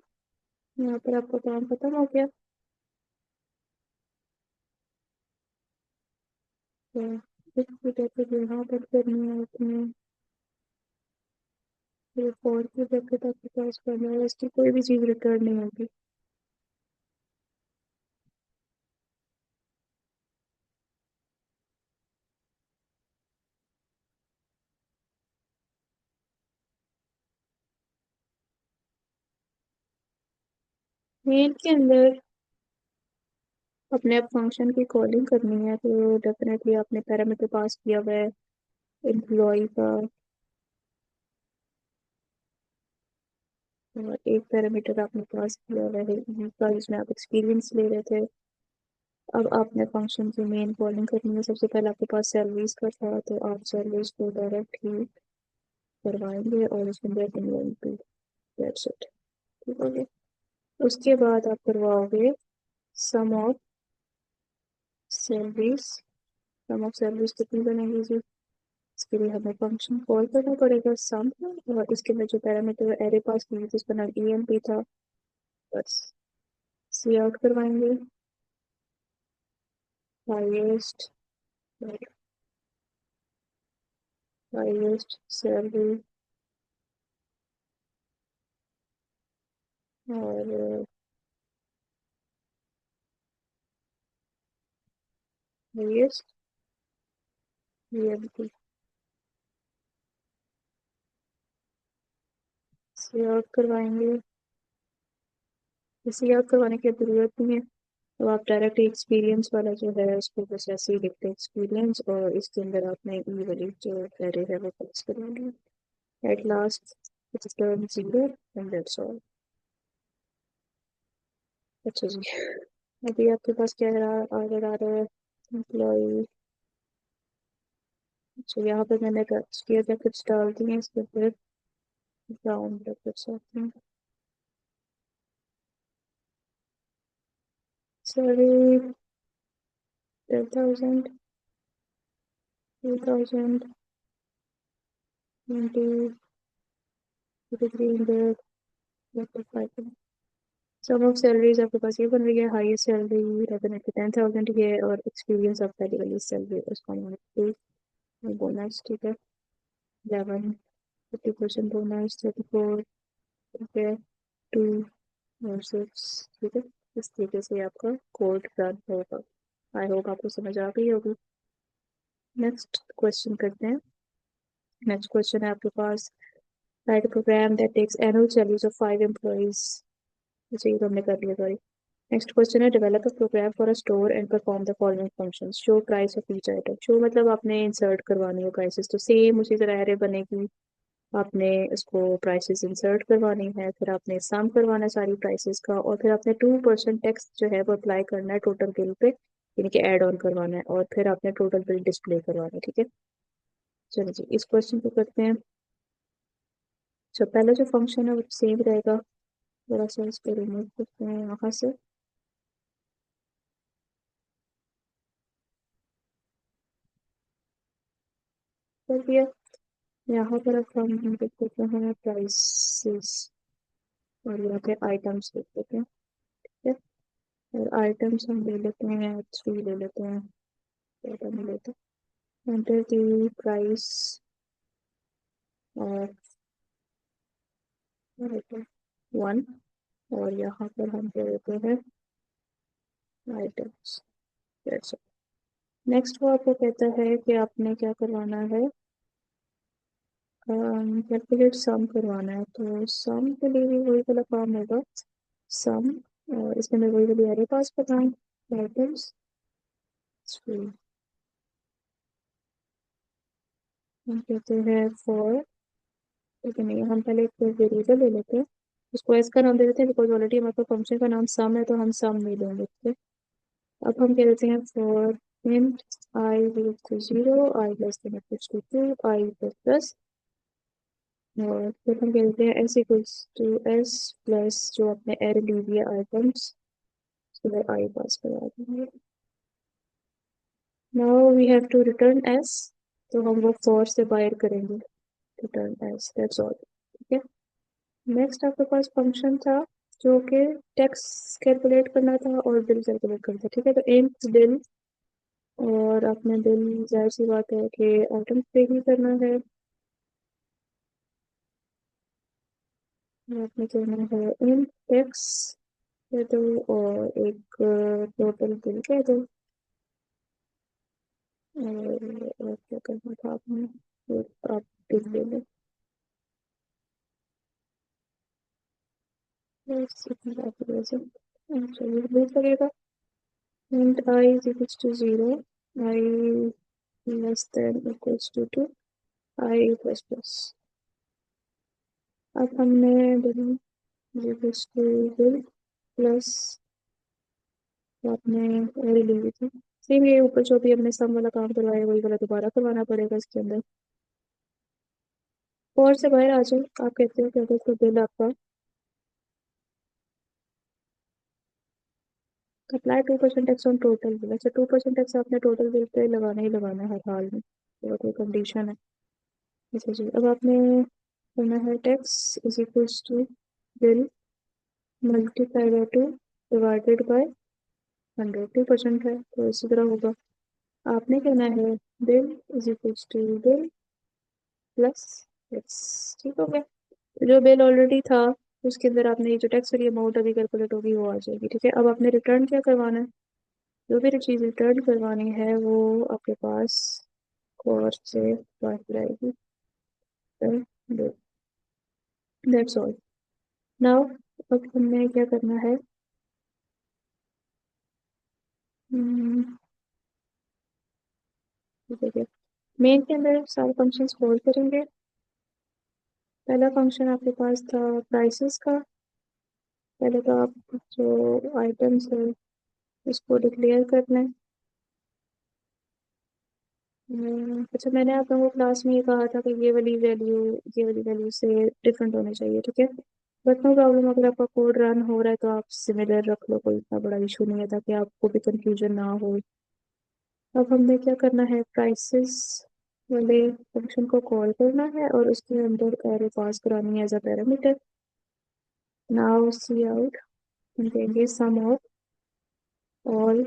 Speaker 1: यहाँ पर आपका काम खत्म हो गया। तो इस ब्रैकेट यहाँ पर करनी है अपने, ये फोर की ब्रैकेट आपके पास करना है, इसकी कोई भी चीज़ रिटर्न नहीं होगी। मेन के अंदर अपने आप फंक्शन की कॉलिंग करनी है, तो डेफिनेटली आपने पैरामीटर पास किया हुआ है एम्प्लॉय का, और एक पैरामीटर आपने पास किया हुआ है E का, जिसमें आप एक्सपीरियंस ले रहे थे। अब आपने फंक्शन की मेन कॉलिंग करनी है। सबसे पहले आपके पास सैलरीज का था, तो आप सैलरीज को डायरेक्ट ही करवाएंगे और उसमें गेटिंग, दैट्स इट। ठीक हो गया। उसके बाद आप करवाओगे sum of salaries. Sum of salaries कितनी बनेगी जी? इसके लिए हमें फंक्शन कॉल करना पड़ेगा सम, और इसके लिए जो पैरामीटर एरे पास की थी जिसका नाम EMP था, बस सी आउट करवाएंगे हाईएस्ट, हाईएस्ट सैलरी और हाईएस्ट EMP। सी आउट करवाएंगे। सी आउट करवाने की जरूरत नहीं है, तो आप डायरेक्ट एक्सपीरियंस वाला जो है उसको बस ऐसे ही लिखते हैं एक्सपीरियंस, और इसके अंदर आपने ई वाली जो एरे है वो पास करवानी है। At last return 0 and that's all. अच्छा जी, अभी आपके पास क्या ऑर्डर आ रहा है? एम्प्लॉय। अच्छा, यहाँ पर मैंने किया था कुछ डाल दिए, इसके ऊपर ब्राउन ब्रैकेट्स आते हैं। सॉरी, 10,000, 2,000, 20, 300, 500। सम ऑफ सैलरीज आपके पास ये बन रही है। हाईएस्ट सैलरी डेफिनेटली 10,000 ही है, और एक्सपीरियंस ऑफ पहली वाली सैलरी उसका बोनस, ठीक है, 11, 50% बोनस, 34, ठीक है, 2 और 6, ठीक है। इस तरीके से आपका कोड रन होगा। आई होप आपको समझ आ गई होगी। नेक्स्ट क्वेश्चन करते हैं। नेक्स्ट क्वेश्चन है आपके पास, write program that takes annual salaries of 5 employees. अच्छा, ये तो हमने कर लिया, सॉरी। नेक्स्ट क्वेश्चन है, develop a program for a store and perform the following functions. Show price of each item. Show मतलब आपने इंसर्ट करवानी है प्राइसेस, तो सेम उसी तरह एरे बनेगी। आपने उसको प्राइसेस इंसर्ट करवानी है, फिर आपने सम करवाना है सारी प्राइसेस का, और फिर आपने 2% टैक्स जो है वो अप्लाई करना है टोटल बिल पे, यानी कि ऐड ऑन करवाना है, और फिर आपने टोटल बिल डिस्प्ले करवाना है। ठीक है, चलो जी इस क्वेश्चन को करते हैं। जो पहला जो फंक्शन है वो सेम रहेगा, थोड़ा सा इसको रिमूव करते हैं यहाँ से। कर दिया। यहाँ पर अब हम देख लेते हैं प्राइसेस, और यहाँ पे आइटम्स देख लेते हैं। ठीक है, और आइटम्स हम ले लेते हैं 3, ले लेते हैं, आइटम ले लेते हैं। एंटर दी प्राइस और 1, और यहाँ पर हम ले लेते हैं आइटम्स। नेक्स्ट वो आपको कहता है कि आपने क्या करवाना है, कैलकुलेट सम करवाना है, तो सम के लिए भी वही वाला काम होगा, सम, और इसके अंदर वही वाली एरे पास बताएं, आइटम्स 3। हम कहते हैं फॉर, ठीक है, नहीं हम पहले एक वेरिएबल ले लेते हैं, उसको एस का नाम दे देते हैं, बिकॉज ऑलरेडी हमारे पास फंक्शन का नाम सम है, तो हम सम नहीं लेंगे। ठीक है, अब हम कह देते हैं for int I equal to 0, I less than equals to 2, I plus plus, और फिर हम कह देते हैं s equals to s plus जो आपने एरे ली हुई है आइटम्स तो I पास करा देंगे। Now we have to return s, तो हम वो फॉर से बाहर करेंगे रिटर्न s, दैट्स ऑल। ठीक है, नेक्स्ट आपके पास फंक्शन था जो कि टैक्स कैलकुलेट करना था और बिल कैलकुलेट करना था। ठीक है, तो इंट बिल, और आपने बिल जाहिर सी बात है कि आइटम्स पे ही करना है, आपने करना है इंट टैक्स कह दो और एक टोटल बिल कह दो, और क्या करना था आपने, एक आप बिल ले लो, बस इतना काफी है। चलिए बिल लगेगा int I is equals to 0, I less than equals to 2, I plus plus। अब हमने bill equals to bill plus आपने एरे ली हुई थी, सेम ये ऊपर जो भी हमने सम वाला काम करवाया वही वाला दोबारा करवाना पड़ेगा इसके अंदर। और से बाहर आ जाओ, आप कहते हो कि अगर कोई बिल आपका apply 2% tax on total bill, अच्छा 2% टैक्स आपने टोटल बिल पे लगाना ही लगाना है हर हाल में, तो कोई कंडीशन है। अच्छा जी, अब आपने करना है tax is equals to bill multiply by 2 divided by 100, 2% है तो इसी तरह होगा। आपने करना है bill is equals to bill plus tax. ठीक हो गया, जो बिल ऑलरेडी था उसके अंदर आपने ये जो टैक्स वाली अमाउंट अभी कैलकुलेट होगी वो आ जाएगी। ठीक है, अब आपने रिटर्न क्या करवाना है, जो भी चीज़ रिटर्न करवानी है वो आपके पास कॉस्ट से बाहर आएगी, दैट्स ऑल। नाउ अब हमने क्या करना है, ठीक है, मेन के अंदर सारे फंक्शंस कॉल करेंगे। पहला फंक्शन आपके पास था प्राइसेस का, पहले तो आप जो आइटम्स है उसको डिक्लेयर करना है। अच्छा, मैंने आप लोगों को क्लास में ये कहा था कि ये वाली वैल्यू से डिफरेंट होनी चाहिए। ठीक है, बट नो प्रॉब्लम, अगर आपका कोड रन हो रहा है तो आप सिमिलर रख लो, कोई इतना बड़ा इशू नहीं है, ताकि आपको भी कंफ्यूजन ना हो। अब हमने क्या करना है, प्राइसेस वाले फंक्शन को कॉल करना है और उसके अंदर एरे पास करानी है as a parameter. Now cout, हम देंगे sum of all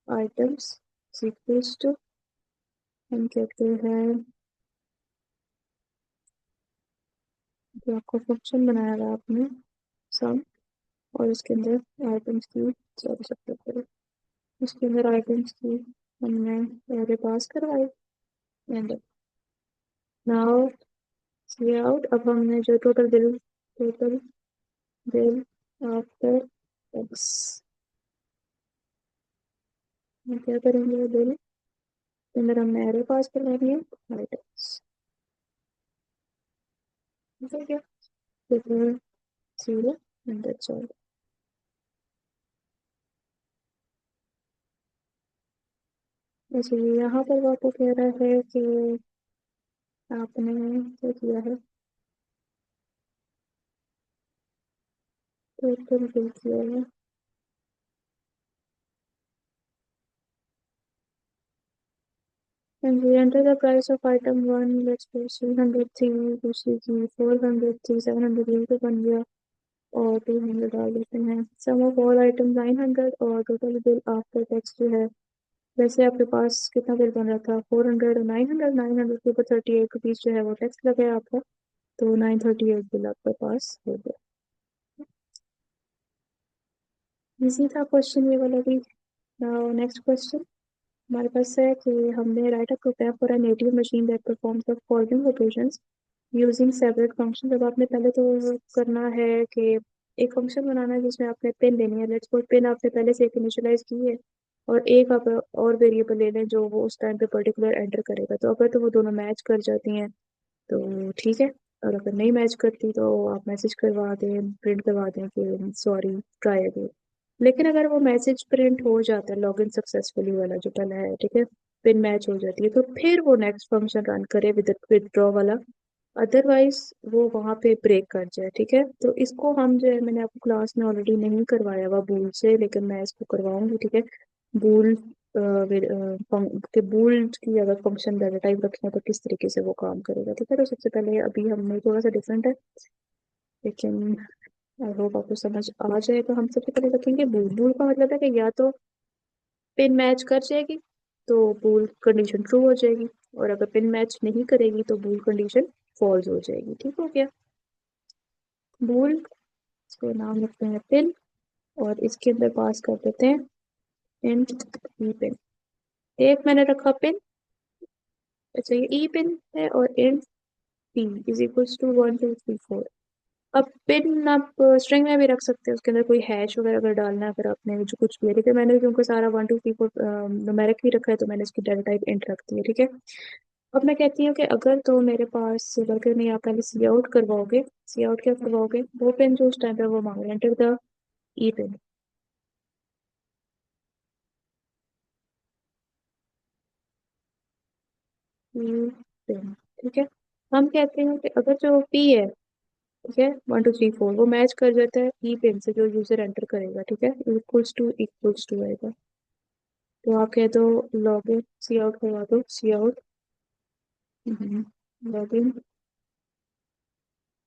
Speaker 1: items equals to, हम कहते हैं जो आपका फंक्शन बनाया हुआ आपने सम, और उसके अंदर आइटम्स की सॉरी सब करो, उसके अंदर आइटम्स की हमने एरे पास करवाई एंड नाउ सी आउट। अब हमने जो टोटल बिल आफ्टर टैक्स, हम क्या करेंगे, बिल के अंदर हमने एरे पास करवानी है आइटम्स। ठीक है, फिर 0 एंड दैट्स ऑल। अच्छा, यहाँ पर वो आपको कह रहा है कि आपने क्या किया है, टोटल बिल किया है। And we enter the price of item 1, let's go 300 थी, दूसरी की 400 थी, 700 ये तो बन गया, और 200 डाल देते हैं। सम ऑफ ऑल आइटम 900, और टोटल बिल आफ्टर टैक्स जो है, वैसे आपके पास कितना बिल बन रहा था 400 और 900, 900 के ऊपर 38 रुपीज़ जो है वो टैक्स लगा है आपका, तो 938 बिल आपके पास हो गया। इजी था क्वेश्चन ये वाला भी। नाउ नेक्स्ट क्वेश्चन हमारे पास है कि हमने write a program for a native machine that performs the following operations using separate function. जब आपने पहले तो करना है कि एक फंक्शन बनाना है जिसमें आपने पिन लेनी है, लेट्स सपोज पिन आपने पहले से एक इनिशियलाइज की है, और एक आप और वेरिएबल ले लें जो वो उस टाइम पे पर्टिकुलर एंटर करेगा, तो अगर तो वो दोनों मैच कर जाती हैं तो ठीक है, और अगर नहीं मैच करती तो आप मैसेज करवा दें, प्रिंट करवा दें कि सॉरी ट्राई अगेन। लेकिन अगर वो मैसेज प्रिंट हो जाता है लॉगिन सक्सेसफुली वाला जो पहला है, ठीक है, पिन मैच हो जाती है, तो फिर वो नेक्स्ट फंक्शन रन करे विद विदड्रॉ वाला। अदरवाइज वो वहां पे ब्रेक कर जाए, ठीक है। तो इसको हम जो है, मैंने आपको क्लास में ऑलरेडी नहीं करवाया हुआ बूल से, लेकिन मैं इसको करवाऊंगी, ठीक है। बूल के बूल की अगर फंक्शन डाटा टाइप रखें तो किस तरीके से वो काम करेगा, ठीक है। तो सबसे पहले अभी हमने थोड़ा सा डिफरेंट है, लेकिन आई होप आपको समझ आ जाए। तो हम सबसे पहले रखेंगे बूल। बूल का मतलब है कि या तो पिन मैच कर जाएगी तो बूल कंडीशन ट्रू हो जाएगी, और अगर पिन मैच नहीं करेगी तो बूल कंडीशन फॉल्स हो जाएगी, ठीक हो गया। बूल, इसको नाम रखते हैं पिन, और इसके अंदर पास कर देते हैं इंट ई पिन। एक मैंने रखा पिन, अच्छा ये ई पिन है, और int P is equals to 1 2 3 4। अब पिन आप स्ट्रिंग में भी रख सकते हैं, उसके अंदर कोई हैश वगैरह अगर डालना है, अगर आपने जो कुछ भी है, ठीक है। मैंने क्योंकि सारा 1 2 3 4 न्यूमेरिक ही रखा है, तो मैंने इसकी डाटा टाइप इंट रख दी है, ठीक है। अब मैं कहती हूँ कि अगर तो मेरे पास अगर नहीं, आप पहले सी आउट करवाओगे। सी आउट क्या करवाओगे, वो पिन जो उस टाइम पे वो मांग रहे हैं, enter the E pin, E pin, ठीक है। हम कहते हैं कि अगर जो पी है, ठीक है, 1 2 3 4 वो मैच कर जाता है ई पिन से जो यूजर एंटर करेगा, ठीक है, इक्वल्स टू आएगा। तो आप कह दो लॉग इन, सी आउट करवा दो, सी आउट लॉग इन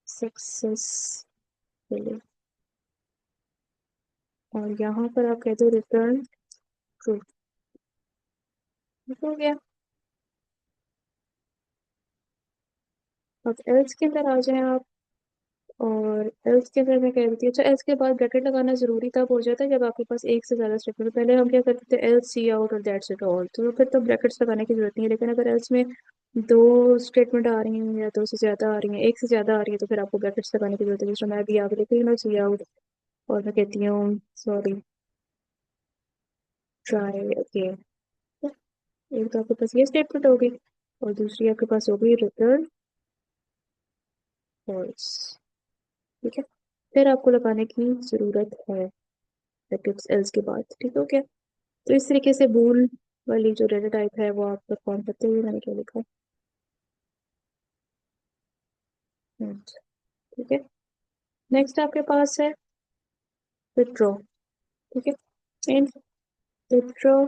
Speaker 1: सक्सेसफुली, और यहाँ पर आप कह दो रिटर्न ट्रू, हो गया। अब एल्स के अंदर आ जाए आप, और एल्स के अंदर मैं कह देती हूँ, अच्छा एल्स के बाद ब्रैकेट लगाना जरूरी तब हो जाता है जब आपके पास एक से ज्यादा स्टेटमेंट। पहले हम क्या करते थे, एल्स सी आउट और दैट्स इट ऑल, तो फिर तो ब्रैकेट्स लगाने की जरूरत नहीं है। लेकिन अगर एल्स में दो स्टेटमेंट आ रही हैं या दो से ज्यादा आ रही हैं, एक से ज्यादा आ रही है, तो फिर आपको ब्रैकेट्स लगाने की जरूरत है। जिसमें मैं भी आगे लिख रही हूँ सी आउट, और मैं कहती हूँ सॉरी ट्राई अगेन। एक तो आपके पास ये स्टेटमेंट होगी, और दूसरी आपके पास होगी रिटर्न फॉल्स, ठीक है। फिर आपको लगाने की जरूरत है ब्रैकेट्स एल्स के बाद, ठीक हो गया। तो इस तरीके से बूल वाली जो डेटा टाइप है वो आप परफॉर्म करते हुए, मैंने क्या लिखा है, ठीक है। नेक्स्ट आपके पास है विथड्रॉ, ठीक है, एंड विथड्रॉ,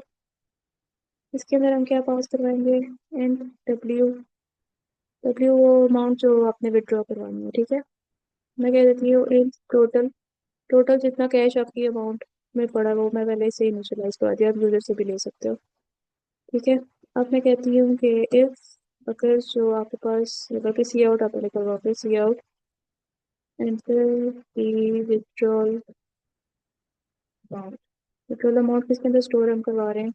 Speaker 1: इसके अंदर हम क्या पास करवाएंगे, एंड डब्ल्यू, डब्ल्यू वो अमाउंट जो आपने विथड्रॉ करवानी है, ठीक है। मैं कह देती हूँ इन टोटल, टोटल जितना कैश आपकी अमाउंट में पड़ा वो मैं पहले से इनिशियलाइज करवा दिया, आप यूजर से भी ले सकते हो, ठीक है। अब मैं कहती हूँ कि इफ, अगर जो आपके पास अगर सी आउट आप पहले करवाओगे, cout enter the withdrawal amount, withdrawal amount किसके अंदर स्टोर हम करवा रहे हैं,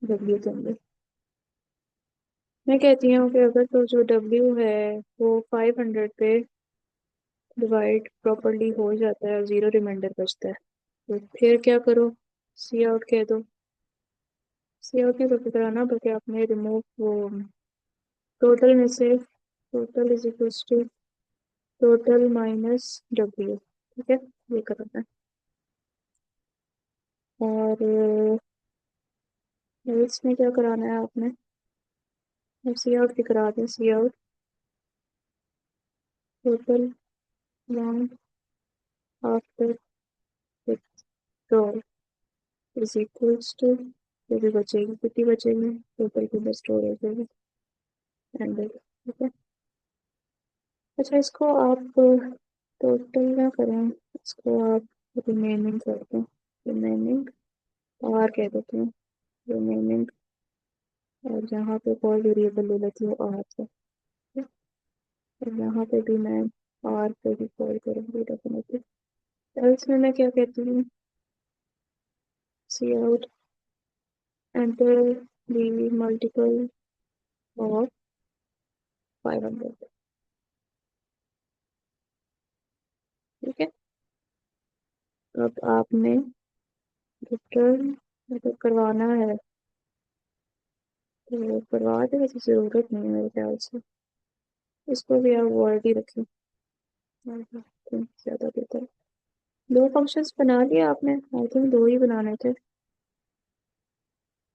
Speaker 1: डब्ल्यू के अंदर। मैं कहती हूँ कि अगर तो जो डब्ल्यू है वो 500 पे डिवाइड प्रॉपरली हो जाता है और जीरो रिमाइंडर बचता है, तो फिर क्या करो, सी आउट कह दो। सी आउट नहीं करके कराना, बल्कि आपने रिमूव वो टोटल में से, total is equal to total minus W, ठीक है, ये करना है। और इसमें क्या कराना है आपने, सी आउट की करा दें, cout total amount after withdrawal is equals to, जो भी बचेगी कितनी बचेगी, टोटल की बस स्टोर हो जाएगी, एंड ठीक है। अच्छा इसको आप टोटल ना करें, इसको आप रिमेनिंग कर दें, रिमेनिंग आर कह देते हैं, रिमेनिंग, और यहाँ पे कोई वेरिएबल ले लेती हूँ आर पे, ठीक है? और यहाँ पे भी मैं आर पे ही कॉल करूँगी डेफिनेटली। एल्स में मैं क्या कहती हूँ, cout enter the multiple of 500, ठीक है। अब आपने रिटर्न मतलब करवाना है तो करवा दे, वैसे ज़रूरत नहीं है मेरे ख्याल से, इसको भी आप वर्ड ही रखें, ज़्यादा बेहतर है। दो फंक्शंस बना लिए आपने, आई थिंक दो ही बनाने थे।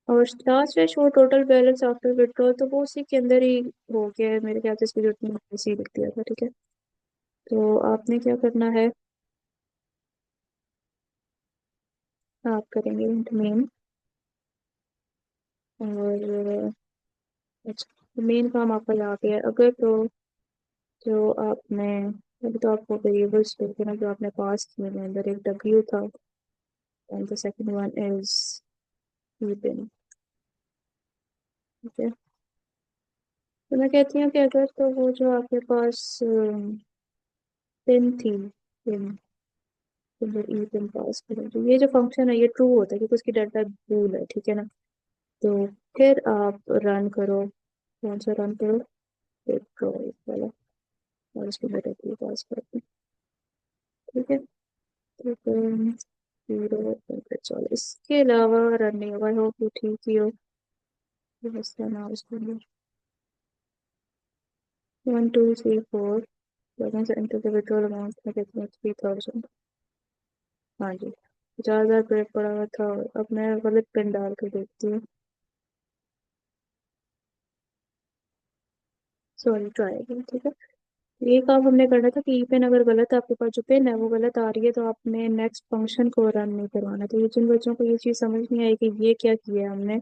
Speaker 1: और लास्ट है show total balance after withdrawal, तो वो उसी के अंदर ही हो गया है मेरे ख्याल से, इसकी जरूरत नहीं है, इसी लिख दिया था, ठीक है। तो आपने क्या करना है, आप करेंगे मेन, और अच्छा मेन काम आपका यहाँ पे है। अगर तो जो आपने, अभी तो आपको वेरिएबल्स लिखे ना जो आपने पास किए हैं, अंदर एक डब्ल्यू था and the second one is pin, ठीक है। तो मैं कहती हूँ कि अगर तो वो जो आपके पास पिन थी, पिन, ई पिन पास करें, तो ये जो फंक्शन है ये ट्रू होता है क्योंकि उसकी डाटा बूल है, ठीक है ना। तो फिर आप रन करो, कौन सा रन करो, पेट्रोल वाला, और उसके बाद डब्ल्यू पास करते हैं, ठीक है। तो फिर 0 इसके अलावा रन नहीं होगा, हो कि ठीक ही हो। व्यवस्था ना उसको 1 2 3 4 balance enter the withdrawal amount में कहते हैं 3000। हाँ जी, 5000 ब्रेक पड़ा हुआ था, अब मैं गलत पिन डाल के देखती हूँ, सॉरी ट्राई अगेन, ठीक है। ये काम हमने करना था कि ई पिन अगर गलत आपके पास जो पिन है वो गलत आ रही है तो आपने नेक्स्ट फंक्शन को रन नहीं करवाना। तो ये जिन बच्चों को ये चीज़ समझ नहीं आई कि ये क्या किया हमने,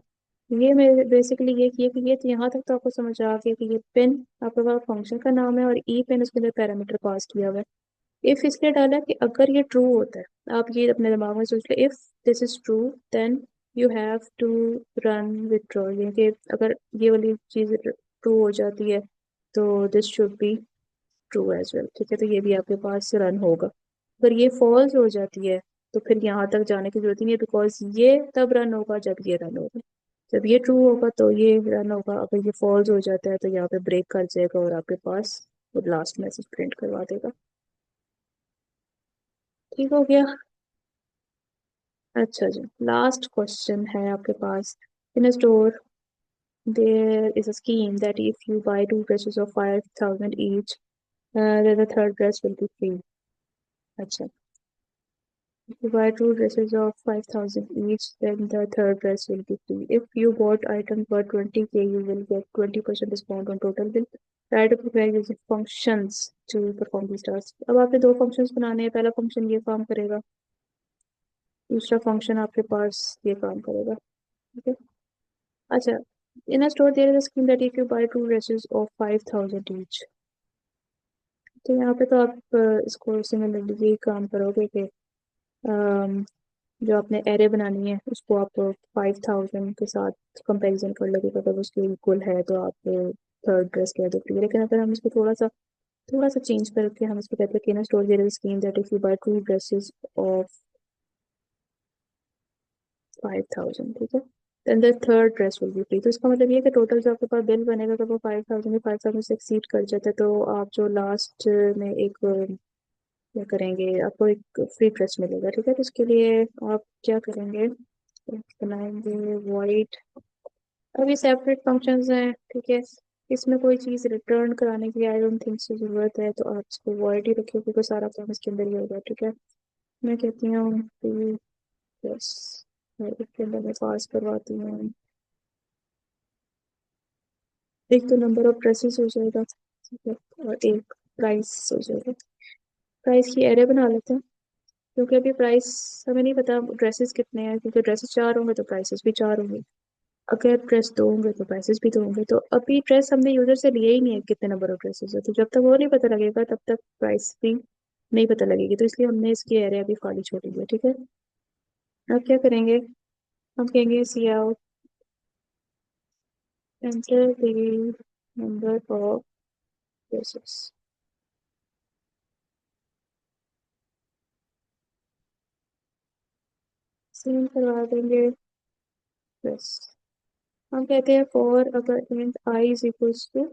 Speaker 1: ये मेरे बेसिकली ये किया कि ये तो यहाँ तक तो आपको समझ आ गया कि ये पिन आपके पास फंक्शन का नाम है और ई पिन उसके अंदर पैरामीटर पास किया हुआ है। इफ इसलिए डाला कि अगर ये ट्रू होता है, आप ये अपने दिमाग में सोच ले, if this is true then you have to run withdrawal, यानी कि अगर ये वाली चीज ट्रू हो जाती है तो this should be true as well, ठीक है। तो ये भी आपके पास रन होगा। अगर ये फॉल्स हो जाती है तो फिर यहाँ तक जाने की जरूरत ही नहीं है, बिकॉज ये तब रन होगा जब ये रन होगा। जब ये ट्रू होगा तो ये रन होगा, अगर ये फॉल्स हो जाता है तो यहाँ पे ब्रेक कर जाएगा और आपके पास वो लास्ट मैसेज प्रिंट करवा देगा। ठीक हो गया। अच्छा जी, लास्ट क्वेश्चन है आपके पास। In a store there is a scheme that if you buy two dresses of 5000 each, then the third dress will be free. अच्छा, if you buy two dresses of 5000 each, then the third dress will be free. If you bought items for 20K, you will get 20% discount on total bill. Try to prepare using functions to perform these tasks. अब आपने दो functions बनाने हैं, पहला function ये काम करेगा, दूसरा function आपके पास ये काम करेगा, ठीक है। अच्छा, in a store there is a scheme that if you buy two dresses of 5000 each, तो यहाँ पे तो आप इसको सिमिलरली यही काम करोगे कि जो आपने एरे बनानी है उसको आप 5000 के साथ कंपैरिजन कर लोगे, तो अगर उसके इक्वल है तो आप थर्ड ड्रेस कह दोगे। लेकिन अगर हम इसको थोड़ा सा चेंज करके हम इसको कहते हैं कि ना store there is scheme that if you buy two dresses of 5000, ठीक है, then the third dress will be free. तो इसका मतलब ये है कि टोटल जो आपके पास बिल बनेगा अगर वो 5000 से एक्सीड कर जाता है तो आप जो लास्ट में एक क्या करेंगे, आपको एक फ्री ड्रेस मिलेगा, ठीक है। तो इसके लिए आप क्या करेंगे, बनाएंगे वॉइड, अभी सेपरेट फंक्शंस हैं, ठीक है। इसमें कोई चीज़ रिटर्न कराने की आई डोंट थिंक से जरूरत है, तो आप इसको वॉइड ही रखिए क्योंकि सारा काम इसके अंदर ही होगा, ठीक है। मैं कहती हूँ कि यस, इसके अंदर मैं पास करवाती हूँ, एक तो नंबर ऑफ ड्रेसेस हो जाएगा, ठीक है, और एक प्राइस हो जाएगा। प्राइस की एरे बना लेते हैं क्योंकि अभी प्राइस हमें नहीं पता ड्रेसेस कितने हैं, क्योंकि ड्रेसेस 4 होंगे तो प्राइसेस भी 4 होंगे, अगर ड्रेस 2 होंगे तो प्राइसेस भी 2 होंगे। तो अभी ड्रेस हमने यूजर से लिए ही नहीं है कितने नंबर ऑफ ड्रेसेस है, तो जब तक वो नहीं पता लगेगा तब तक प्राइस भी नहीं पता लगेगी, तो इसलिए हमने इसकी एरे अभी खाली छोड़ी है, ठीक है। अब क्या करेंगे, हम कहेंगे cout enter the number of dresses, same करवा देंगे ड्रेस। हम कहते हैं फॉर अगर int I is equals to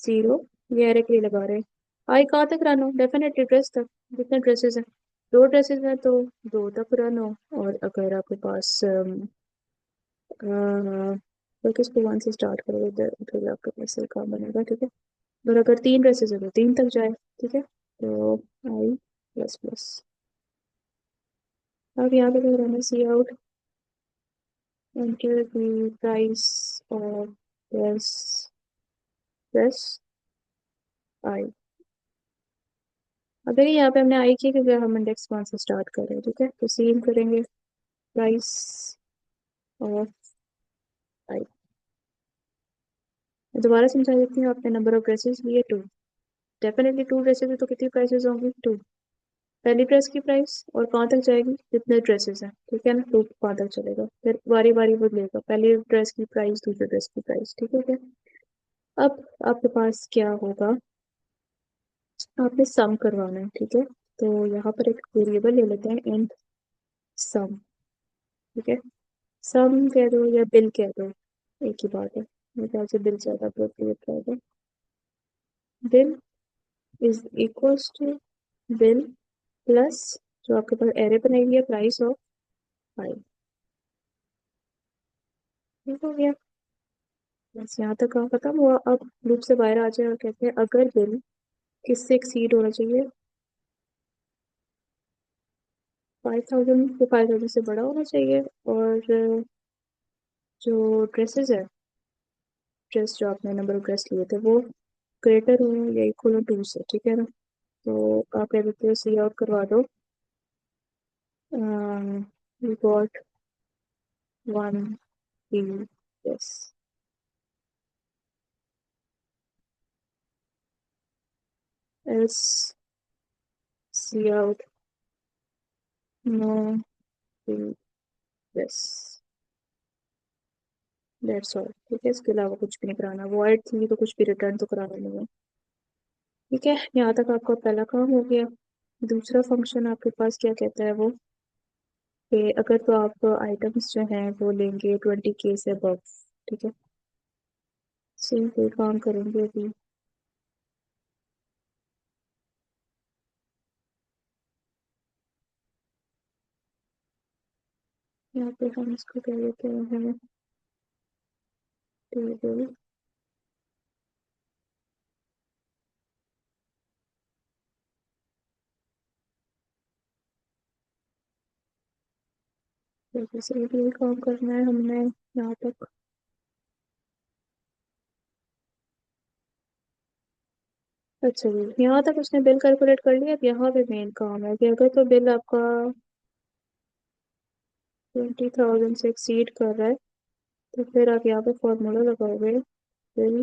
Speaker 1: 0, ये एरे के लिए लगा रहे हैं, आई कहाँ तक रन हो, डेफिनेटली ड्रेस तक, जितने ड्रेसेस हैं, दो ड्रेसेस हैं तो दो तक रन हो। और अगर आपके पास तो किसको 1 से स्टार्ट करोगे फिर आपके पास ये काम बनेगा, ठीक है। और अगर 3 ड्रेसेस है तो 3 तक जाए, ठीक है। तो आई प्लस प्लस अब यहाँ पे क्या करना है, सी out enter the price of this I। अगर यहाँ पे हमने आई की, क्योंकि हम इंडेक्स वन से स्टार्ट कर रहे हैं, ठीक है, तो सेम करेंगे प्राइस ऑफ आई। दोबारा समझा देती हूँ, आपने नंबर ऑफ ड्रेसेस लिए टू, डेफिनेटली टू ड्रेसेस है तो कितनी प्राइसेस होंगी, टू। पहली ड्रेस की प्राइस और कहाँ तक जाएगी, जितने ड्रेसेस हैं, ठीक है ना, टू कहाँ तक चलेगा, फिर बारी बारी वो लेगा, पहली ड्रेस की प्राइस, दूसरी ड्रेस की प्राइस, ठीक है क्या। अब आपके पास क्या होगा, आपने सम करवाना है, ठीक है। तो यहाँ पर एक वेरिएबल ले लेते हैं इंट सम, ठीक है। सम कह दो या बिल कह दो, एक ही बात है, मेरे ख्याल से बिल ज्यादा अप्रोप्रिएट रहेगा। Bill is equals to bill plus जो आपके पास एरे बनाई हुई है, प्राइस ऑफ फाइव, ठीक हो गया। बस यहाँ तक काम खत्म हुआ। अब लूप से बाहर आ जाए और कहते हैं अगर बिल किससे एक्सीड होना चाहिए, 5000, तो 5000 से बड़ा होना चाहिए, और जो ड्रेसेस है, ड्रेस जो आपने नंबर ऑफ ड्रेस लिए थे वो ग्रेटर हो या इक्वल हो टू से, ठीक है ना। तो आप कह देते हो सी आउट करवा दो, we got one three, yes, else C out no three, yes, that's all, ठीक है। इसके अलावा कुछ भी नहीं कराना, वॉइड थी तो कुछ भी रिटर्न तो कराना नहीं है, ठीक है। यहाँ तक आपका पहला काम हो गया। दूसरा फंक्शन आपके पास क्या कहता है वो, कि अगर तो आप आइटम्स जो हैं वो लेंगे 20K से अबव, ठीक है। सिंपल काम करेंगे अभी। यहाँ पे हम इसको कह देते हैं टेबल, जैसे भी काम करना है हमने यहाँ तक। अच्छा जी, यहाँ तक उसने बिल कैलकुलेट कर लिया। अब यहाँ पे मेन काम है कि अगर तो बिल आपका 20,000 से एक्सीड कर रहा है, तो फिर आप यहाँ पे फॉर्मूला लगाओगे, बिल,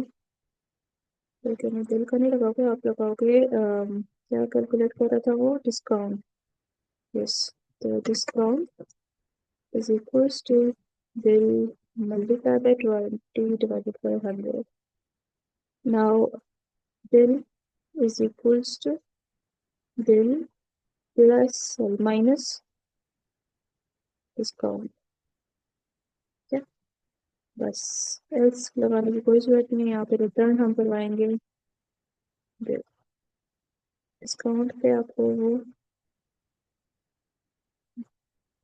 Speaker 1: बल्कि मैं बिल का नहीं लगाओगे, आप लगाओगे क्या कैलकुलेट कर रहा था वो, डिस्काउंट, यस। तो discount is equals to bill multiplied by 20 divided by 100. Now bill is equals to bill plus or minus discount, क्या, बस, एल्स लगाने की कोई जरूरत नहीं है। यहाँ पे रिटर्न हम करवाएंगे बिल, डिस्काउंट पे आपको वो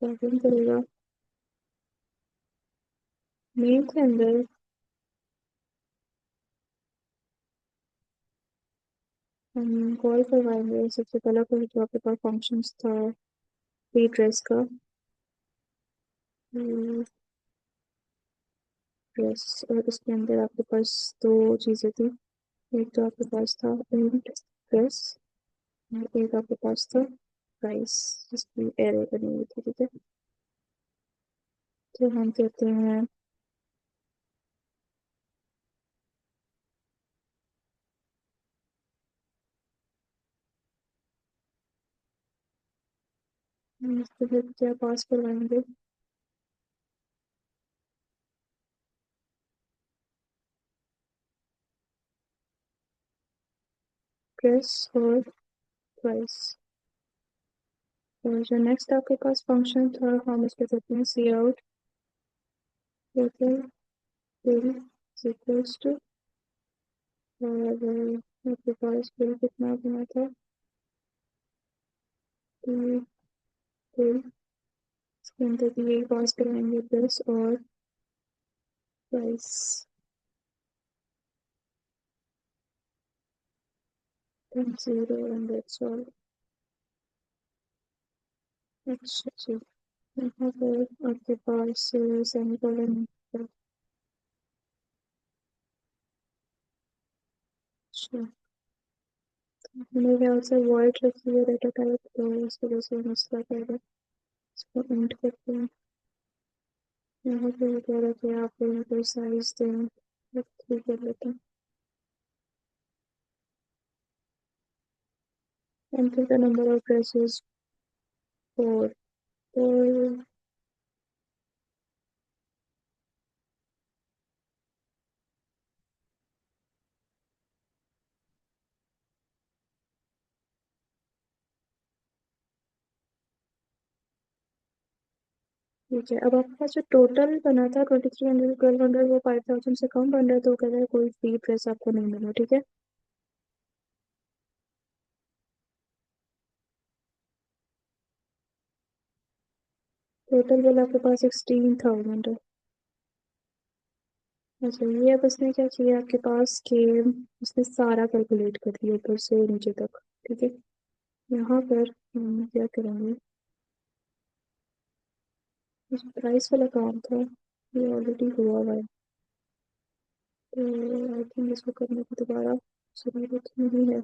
Speaker 1: रिटर्न करेगा, मेन के अंदर हम कॉल करवाएंगे। सबसे पहला कोई जो आपके पास फंक्शंस था फ्री ड्रेस का, ड्रेस, और उसके अंदर आपके पास दो चीज़ें थी, एक तो आपके पास था इंट ड्रेस, और एक आपके पास था प्राइस, जिसकी एरे बनी हुई थी, ठीक है। तो हम कहते हैं हम इसको फिर क्या पास करवाएंगे, ड्रेस और प्राइस। और जो नेक्स्ट आपके पास फंक्शन था, हम इसको कहते हैं cout total bill equals to, और आपके पास बिल कितना बना था, बिल, इसके अंदर भी यही पास करवाएंगे, ड्रेस और प्राइस, 0 एंड दैट्स ऑल। अच्छा जी। यहाँ पर आपके पास सेमीकोलन। अच्छा, मेरे ख्याल से वॉइड रखी है डेटा टाइप, तो इस वजह से मसला कर रहा है। इसको एंड करते हैं। यहाँ पे कह रहा कि आप यहाँ पर साइज दें, ठीक कर लेते हैं। enter the number of dresses, 4। तो ठीक है, अब आपके पास जो टोटल बना था 2300 1200, वो 5000 से कम बन रहा है, तो कह रहा है कोई फ्री ड्रेस आपको नहीं मिला। ठीक है, टोटल बिल आपके पास 16000 है। अच्छा, ये अब इसने क्या किया आपके पास कि इसने सारा कैलकुलेट कर दिया ऊपर से नीचे तक। ठीक है, यहाँ पर हम क्या करेंगे, इस प्राइस वाला काम था, ये ऑलरेडी हुआ हुआ है, तो आई थिंक इसको करने की दोबारा जरूरत नहीं है।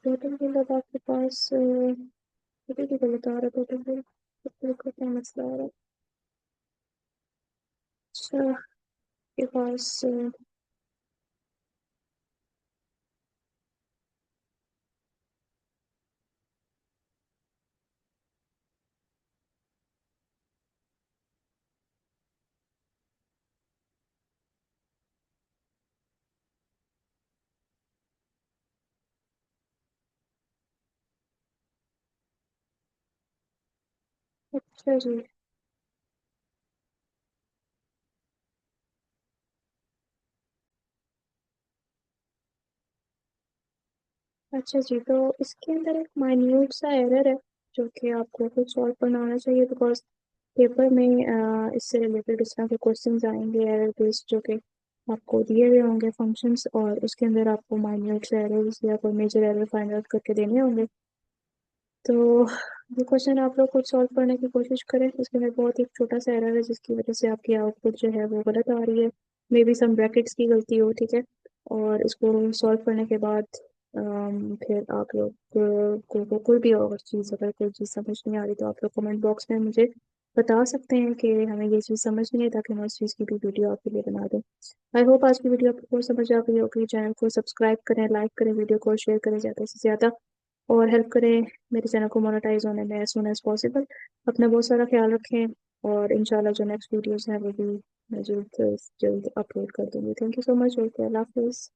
Speaker 1: टोटल बिल अब आपके पास टोटल बिल बता रहा है, टोटल बिल का क्या मसला आ रहा है। अच्छा, आपके पास अच्छा जी। अच्छा जी, तो इसके अंदर एक माइन्यूट सा एरर है जो कि आपको खुद सॉल्व करना आना चाहिए, बिकॉज पेपर में इससे रिलेटेड इस तरह के क्वेश्चंस आएंगे एरर बेस्ड, जो कि आपको दिए हुए होंगे फंक्शंस, और उसके अंदर आपको माइन्यूट से एरर्स या कोई मेजर एरर फाइंड आउट करके देने होंगे। तो ये क्वेश्चन आप लोग खुद सॉल्व करने की कोशिश करें। इसके अंदर बहुत ही छोटा सा एरर है जिसकी वजह से आपकी आउटपुट जो है वो गलत आ रही है, मे बी सम ब्रैकेट्स की गलती हो। ठीक है, और इसको सॉल्व करने के बाद फिर आप लोग को कोई भी और चीज़, अगर कोई चीज़ समझ नहीं आ रही, तो आप लोग कमेंट बॉक्स में मुझे बता सकते हैं कि हमें ये चीज़ समझ नहीं है, ताकि मैं उस चीज़ की भी वीडियो आपके लिए बना दूँ। आई होप आज की वीडियो आपको समझ आ गई होगी। चैनल को सब्सक्राइब करें, लाइक करें, वीडियो को शेयर करें ज़्यादा से ज़्यादा, और हेल्प करें मेरे चैनल को मोनेटाइज होने में एज सुन एज पॉसिबल। अपना बहुत सारा ख्याल रखें, और इंशाल्लाह जो नेक्स्ट वीडियोस हैं वो भी मैं जल्द से जल्द अपलोड कर दूंगी। Thank you so much, okay, अल्लाह हाफिज़।